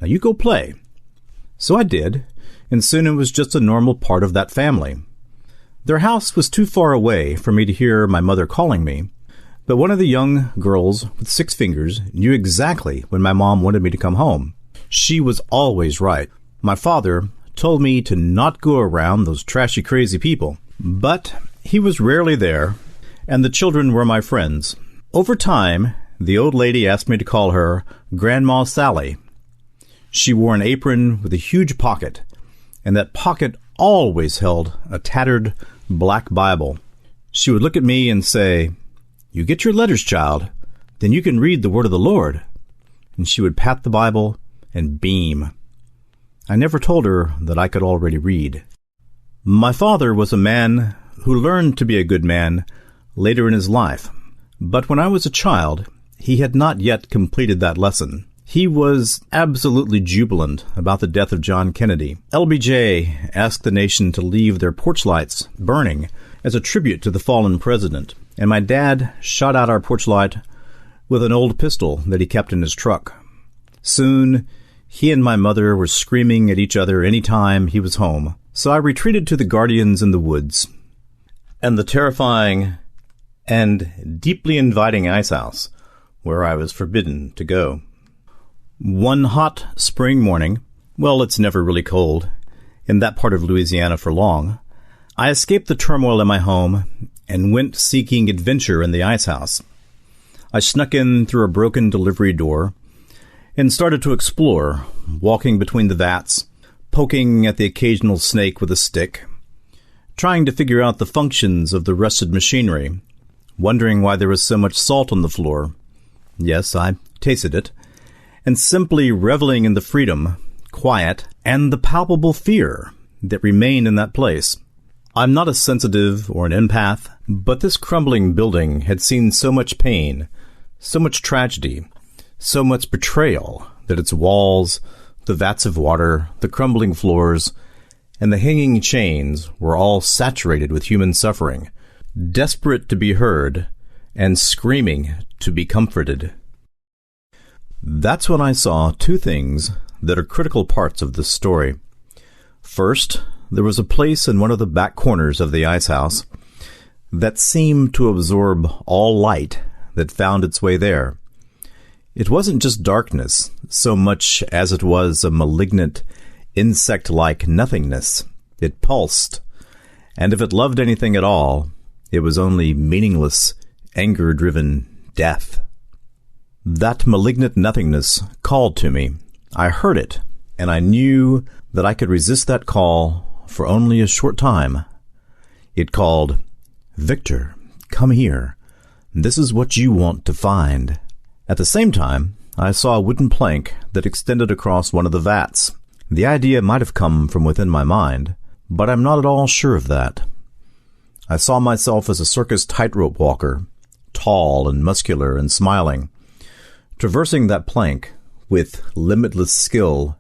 Now you go play." So I did, and soon it was just a normal part of that family. Their house was too far away for me to hear my mother calling me, but one of the young girls with 6 fingers knew exactly when my mom wanted me to come home. She was always right. My father told me to not go around those trashy, crazy people, but he was rarely there, and the children were my friends. Over time, the old lady asked me to call her Grandma Sally. She wore an apron with a huge pocket, and that pocket always held a tattered black Bible. She would look at me and say, "You get your letters, child, then you can read the word of the Lord." And she would pat the Bible and beam. I never told her that I could already read. My father was a man who learned to be a good man later in his life, but when I was a child, he had not yet completed that lesson. He was absolutely jubilant about the death of John Kennedy. LBJ asked the nation to leave their porch lights burning as a tribute to the fallen president, and my dad shot out our porch light with an old pistol that he kept in his truck. Soon, he and my mother were screaming at each other any time he was home, so I retreated to the guardians in the woods and the terrifying and deeply inviting ice house where I was forbidden to go. One hot spring morning, well, it's never really cold in that part of Louisiana for long, I escaped the turmoil in my home and went seeking adventure in the ice house. I snuck in through a broken delivery door and started to explore, walking between the vats, poking at the occasional snake with a stick, trying to figure out the functions of the rusted machinery, wondering why there was so much salt on the floor. Yes, I tasted it, and simply reveling in the freedom, quiet, and the palpable fear that remained in that place. I'm not a sensitive or an empath, but this crumbling building had seen so much pain, so much tragedy, so much betrayal that its walls, the vats of water, the crumbling floors, and the hanging chains were all saturated with human suffering, desperate to be heard and screaming to be comforted. That's when I saw two things that are critical parts of this story. First, there was a place in one of the back corners of the ice house that seemed to absorb all light that found its way there. It wasn't just darkness so much as it was a malignant, insect-like nothingness. It pulsed, and if it loved anything at all, it was only meaningless, anger-driven death. That malignant nothingness called to me. I heard it, and I knew that I could resist that call for only a short time. It called, "Victor, come here. This is what you want to find." At the same time, I saw a wooden plank that extended across one of the vats. The idea might have come from within my mind, but I'm not at all sure of that. I saw myself as a circus tightrope walker, tall and muscular and smiling, traversing that plank with limitless skill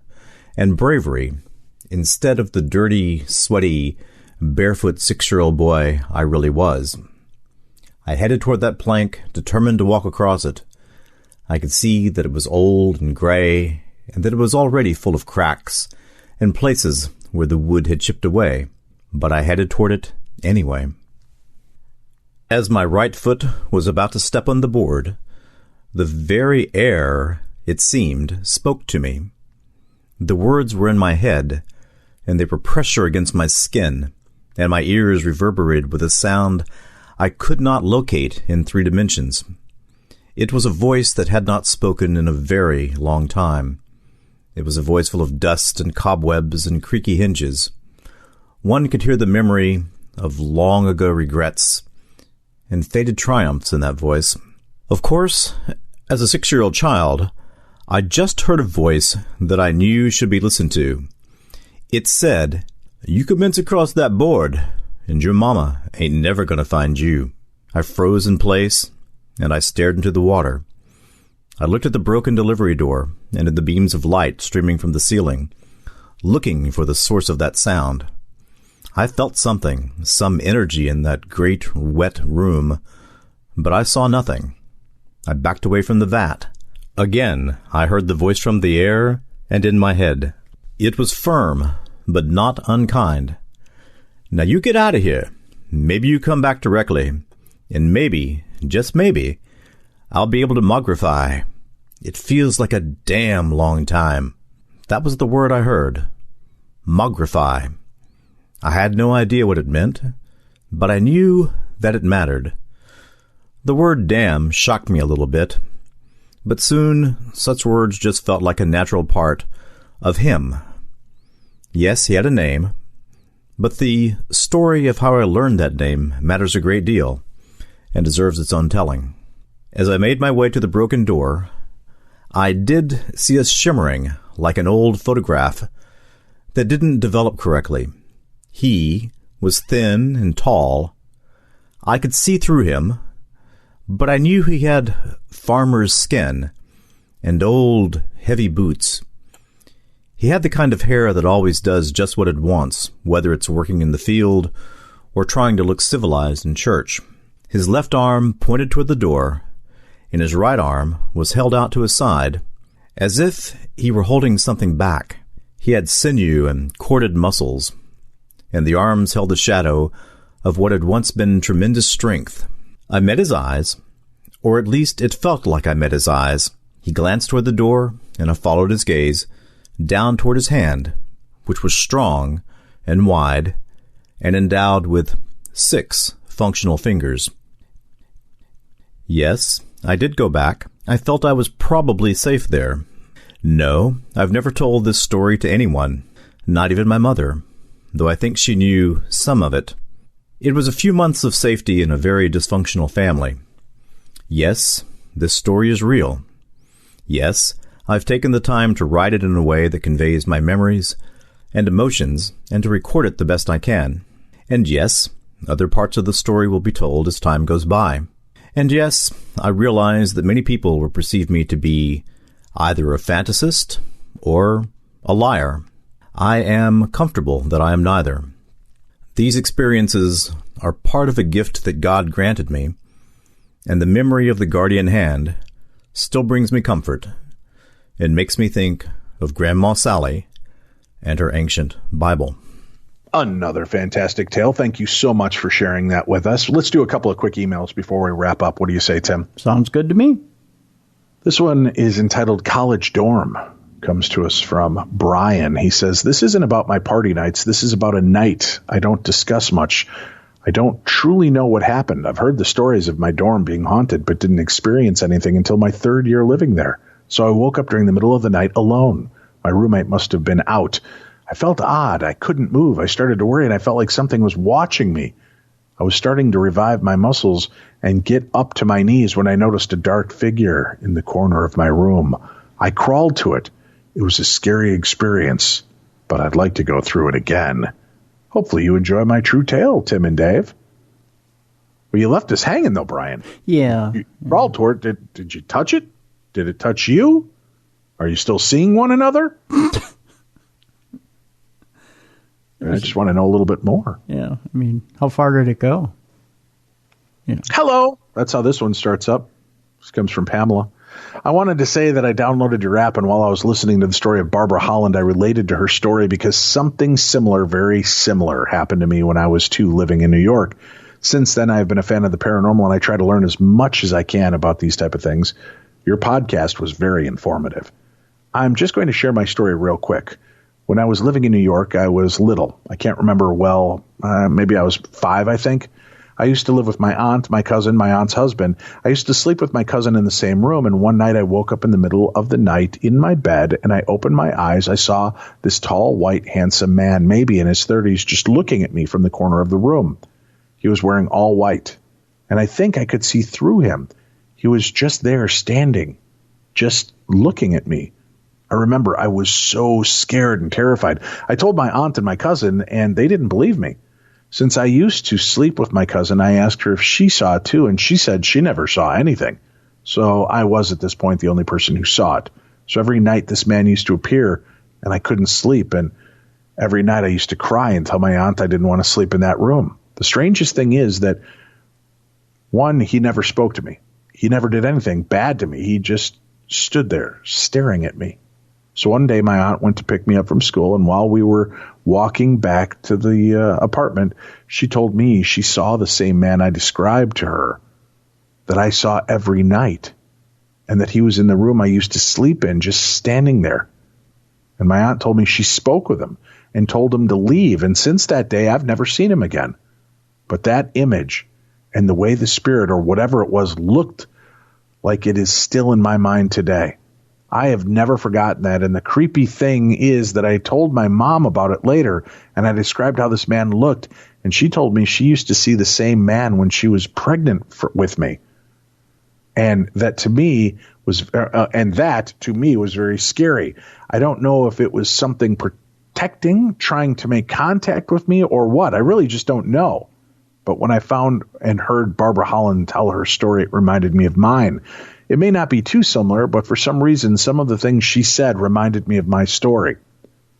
and bravery instead of the dirty, sweaty, barefoot 6-year-old boy I really was. I headed toward that plank, determined to walk across it. I could see that it was old and gray, and that it was already full of cracks and places where the wood had chipped away, but I headed toward it anyway. As my right foot was about to step on the board, the very air, it seemed, spoke to me. The words were in my head, and they were pressure against my skin, and my ears reverberated with a sound I could not locate in 3 dimensions. It was a voice that had not spoken in a very long time. It was a voice full of dust and cobwebs and creaky hinges. One could hear the memory of long-ago regrets and faded triumphs in that voice. Of course, as a 6-year-old child, I just heard a voice that I knew should be listened to. It said, "You commence across that board, and your mama ain't never gonna find you." I froze in place, and I stared into the water. I looked at the broken delivery door and at the beams of light streaming from the ceiling, looking for the source of that sound. I felt something, some energy in that great, wet room, but I saw nothing. I backed away from the vat. Again, I heard the voice from the air and in my head. It was firm, but not unkind. "Now you get out of here. Maybe you come back directly, and maybe, just maybe, I'll be able to mogrify. It feels like a damn long time." That was the word I heard. Mogrify. I had no idea what it meant, but I knew that it mattered. The word damn shocked me a little bit, but soon such words just felt like a natural part of him. Yes, he had a name, but the story of how I learned that name matters a great deal and deserves its own telling. As I made my way to the broken door, I did see a shimmering like an old photograph that didn't develop correctly. He was thin and tall. I could see through him, but I knew he had farmer's skin and old, heavy boots. He had the kind of hair that always does just what it wants, whether it's working in the field or trying to look civilized in church. His left arm pointed toward the door, and his right arm was held out to his side, as if he were holding something back. He had sinew and corded muscles, and the arms held the shadow of what had once been tremendous strength. I met his eyes, or at least it felt like I met his eyes. He glanced toward the door, and I followed his gaze, down toward his hand, which was strong and wide, and endowed with 6 functional fingers. Yes, I did go back. I felt I was probably safe there. No, I've never told this story to anyone, not even my mother, though I think she knew some of it. It was a few months of safety in a very dysfunctional family. Yes, this story is real. Yes, I've taken the time to write it in a way that conveys my memories and emotions and to record it the best I can. And yes, other parts of the story will be told as time goes by. And yes, I realize that many people will perceive me to be either a fantasist or a liar. I am comfortable that I am neither. These experiences are part of a gift that God granted me, and the memory of the guardian hand still brings me comfort and makes me think of Grandma Sally and her ancient Bible. Another fantastic tale. Thank you so much for sharing that with us. Let's do a couple of quick emails before we wrap up. What do you say, Tim? Sounds good to me. This one is entitled College Dorm. Comes to us from Brian. He says, this isn't about my party nights. This is about a night I don't discuss much. I don't truly know what happened. I've heard the stories of my dorm being haunted, but didn't experience anything until my third year living there. So I woke up during the middle of the night alone. My roommate must have been out. I felt odd. I couldn't move. I started to worry, and I felt like something was watching me. I was starting to revive my muscles and get up to my knees when I noticed a dark figure in the corner of my room. I crawled to it. It was a scary experience, but I'd like to go through it again. Hopefully you enjoy my true tale, Tim and Dave. Well, you left us hanging, though, Brian. Yeah. You crawled toward it. Did you touch it? Did it touch you? Are you still seeing one another? I just want to know a little bit more. Yeah. I mean, how far did it go? Yeah. Hello. That's how this one starts up. This comes from Pamela. I wanted to say that I downloaded your app, and while I was listening to the story of Barbara Holland, I related to her story because something similar, very similar, happened to me when I was living in New York. Since then, I've been a fan of the paranormal, and I try to learn as much as I can about these type of things. Your podcast was very informative. I'm just going to share my story real quick. When I was living in New York, I was little. I can't remember well. Maybe I was 5, I think. I used to live with my aunt, my cousin, my aunt's husband. I used to sleep with my cousin in the same room, and one night I woke up in the middle of the night in my bed, and I opened my eyes. I saw this tall, white, handsome man, maybe in his 30s, just looking at me from the corner of the room. He was wearing all white, and I think I could see through him. He was just there, standing, just looking at me. I remember I was so scared and terrified. I told my aunt and my cousin, and they didn't believe me. Since I used to sleep with my cousin, I asked her if she saw it too, and she said she never saw anything. So I was at this point the only person who saw it. So every night this man used to appear, and I couldn't sleep, and every night I used to cry and tell my aunt I didn't want to sleep in that room. The strangest thing is that, one, he never spoke to me. He never did anything bad to me. He just stood there staring at me. So one day my aunt went to pick me up from school, and while we were walking back to the apartment, she told me she saw the same man I described to her that I saw every night, and that he was in the room I used to sleep in, just standing there. And my aunt told me she spoke with him and told him to leave, and since that day I've never seen him again. But that image and the way the spirit or whatever it was looked like it is still in my mind today. I have never forgotten that, and the creepy thing is that I told my mom about it later, and I described how this man looked, and she told me she used to see the same man when she was pregnant with me, and that to me was very scary. I don't know if it was something protecting, trying to make contact with me, or what. I really just don't know. But when I found and heard Barbara Holland tell her story, it reminded me of mine. It may not be too similar, but for some reason, some of the things she said reminded me of my story.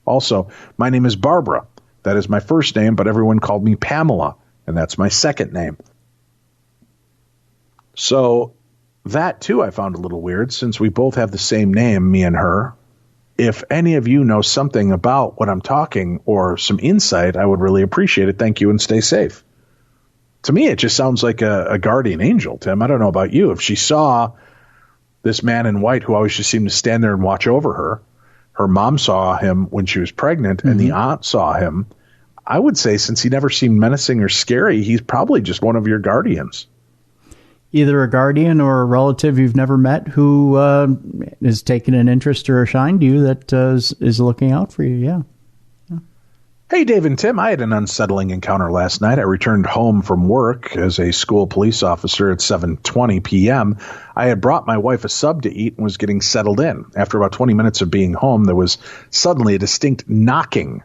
Also, my name is Barbara. That is my first name, but everyone called me Pamela, and that's my second name. So that, too, I found a little weird, since we both have the same name, me and her. If any of you know something about what I'm talking or some insight, I would really appreciate it. Thank you, and stay safe. To me, it just sounds like a guardian angel, Tim. I don't know about you. If she saw this man in white who always just seemed to stand there and watch over her, her mom saw him when she was pregnant, and the aunt saw him, I would say since he never seemed menacing or scary, he's probably just one of your guardians. Either a guardian or a relative you've never met who is taking an interest or a shine to you that is looking out for you, yeah. Hey, Dave and Tim, I had an unsettling encounter last night. I returned home from work as a school police officer at 7:20 p.m. I had brought my wife a sub to eat and was getting settled in. After about 20 minutes of being home, there was suddenly a distinct knocking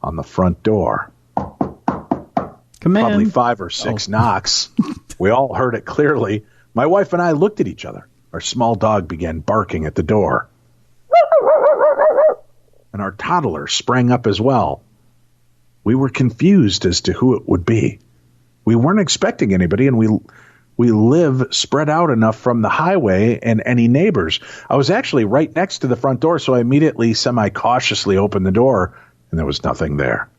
on the front door. Come in. Probably 5 or 6 knocks. We all heard it clearly. My wife and I looked at each other. Our small dog began barking at the door. And our toddler sprang up as well. We were confused as to who it would be. We weren't expecting anybody, and we live spread out enough from the highway and any neighbors. I was actually right next to the front door, so I immediately semi-cautiously opened the door, and there was nothing there.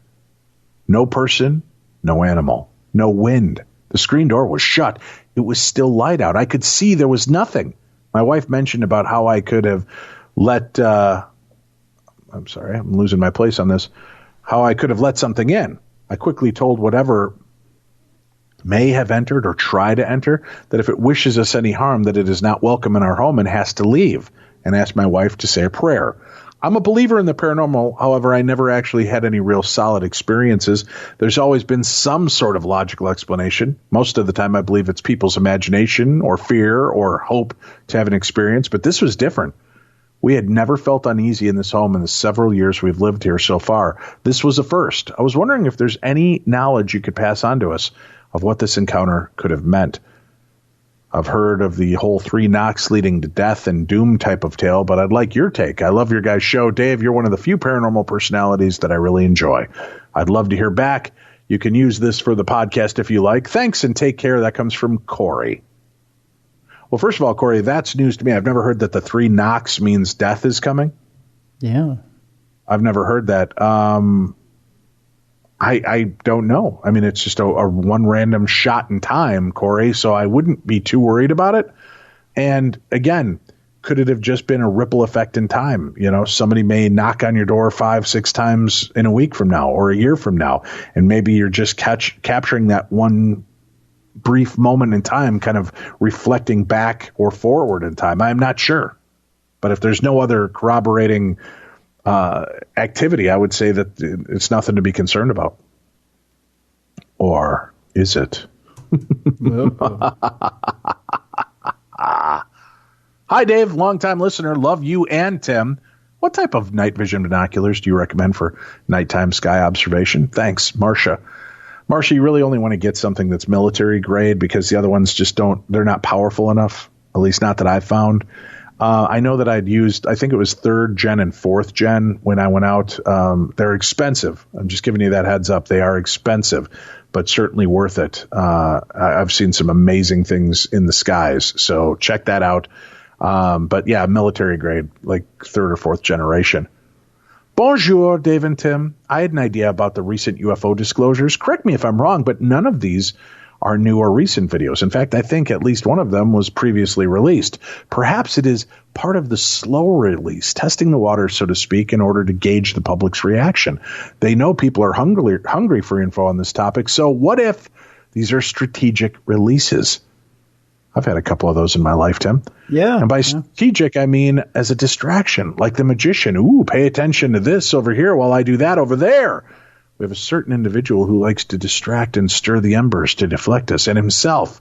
No person, no animal, no wind. The screen door was shut. It was still light out. I could see there was nothing. My wife mentioned about how I could have let... I'm sorry, I'm losing my place on this. How I could have let something in. I quickly told whatever may have entered or try to enter that if it wishes us any harm, that it is not welcome in our home and has to leave, and asked my wife to say a prayer. I'm a believer in the paranormal. However, I never actually had any real solid experiences. There's always been some sort of logical explanation. Most of the time, I believe it's people's imagination or fear or hope to have an experience, but this was different. We had never felt uneasy in this home in the several years we've lived here so far. This was a first. I was wondering if there's any knowledge you could pass on to us of what this encounter could have meant. I've heard of the whole 3 knocks leading to death and doom type of tale, but I'd like your take. I love your guys' show. Dave, you're one of the few paranormal personalities that I really enjoy. I'd love to hear back. You can use this for the podcast if you like. Thanks and take care. That comes from Corey. Well, first of all, Corey, that's news to me. I've never heard that the 3 knocks means death is coming. Yeah. I've never heard that. I don't know. I mean, it's just a one random shot in time, Corey, so I wouldn't be too worried about it. And again, could it have just been a ripple effect in time? You know, somebody may knock on your door 5-6 times in a week from now or a year from now, and maybe you're just capturing that one brief moment in time, kind of reflecting back or forward in time. I'm not sure. But if there's no other corroborating activity, I would say that it's nothing to be concerned about. Or is it? Hi, Dave. Longtime listener. Love you and Tim. What type of night vision binoculars do you recommend for nighttime sky observation? Thanks, Marcia. Marcia, you really only want to get something that's military grade because the other ones just they're not powerful enough, at least not that I've found. I know that I'd used, I think it was 3rd gen and 4th gen when I went out. They're expensive. I'm just giving you that heads up. They are expensive, but certainly worth it. I've seen some amazing things in the skies, so check that out. But yeah, military grade, like 3rd or 4th generation. Bonjour, Dave and Tim. I had an idea about the recent UFO disclosures. Correct me if I'm wrong, but none of these are new or recent videos. In fact, I think at least one of them was previously released. Perhaps it is part of the slow release, testing the water, so to speak, in order to gauge the public's reaction. They know people are hungry for info on this topic, so what if these are strategic releases? I've had a couple of those in my life, Tim. Yeah. And by strategic, I mean as a distraction, like the magician. Ooh, pay attention to this over here while I do that over there. We have a certain individual who likes to distract and stir the embers to deflect us, and himself,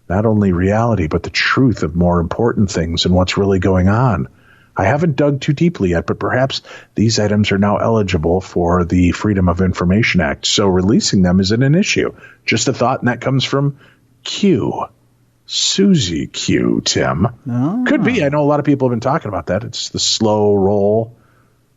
not only reality, but the truth of more important things and what's really going on. I haven't dug too deeply yet, but perhaps these items are now eligible for the Freedom of Information Act, so releasing them isn't an issue. Just a thought, and that comes from Q. Susie Q, Tim. Oh. Could be. I know a lot of people have been talking about that. It's the slow roll.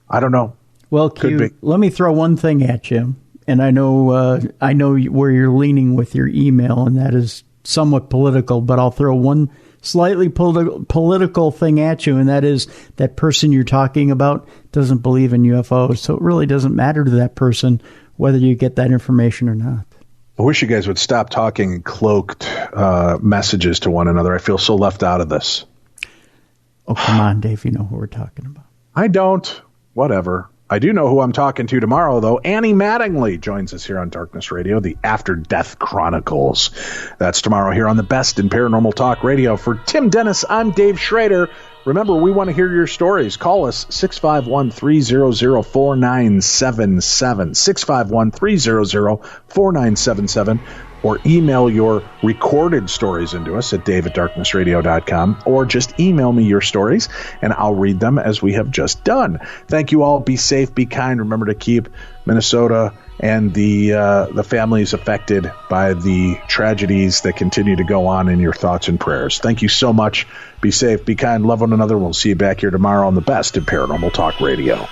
I don't know. Well, Q, let me throw one thing at you, and I know where you're leaning with your email, and that is somewhat political, but I'll throw one slightly political thing at you, and that is that person you're talking about doesn't believe in UFOs, so it really doesn't matter to that person whether you get that information or not. I wish you guys would stop talking cloaked messages to one another. I feel so left out of this. Oh, come on, Dave. You know who we're talking about. I don't. Whatever. I do know who I'm talking to tomorrow, though. Annie Mattingly joins us here on Darkness Radio, the After Death Chronicles. That's tomorrow here on the best in paranormal talk radio. For Tim Dennis, I'm Dave Schrader. Remember, we want to hear your stories. Call us 651-300-4977. 651-300-4977. or email your recorded stories into us at dave@darknessradio.com, or just email me your stories and I'll read them as we have just done. Thank you all. Be safe, be kind. Remember to keep Minnesota and the families affected by the tragedies that continue to go on in your thoughts and prayers. Thank you so much. Be safe, be kind, love one another. We'll see you back here tomorrow on the best in Paranormal Talk Radio.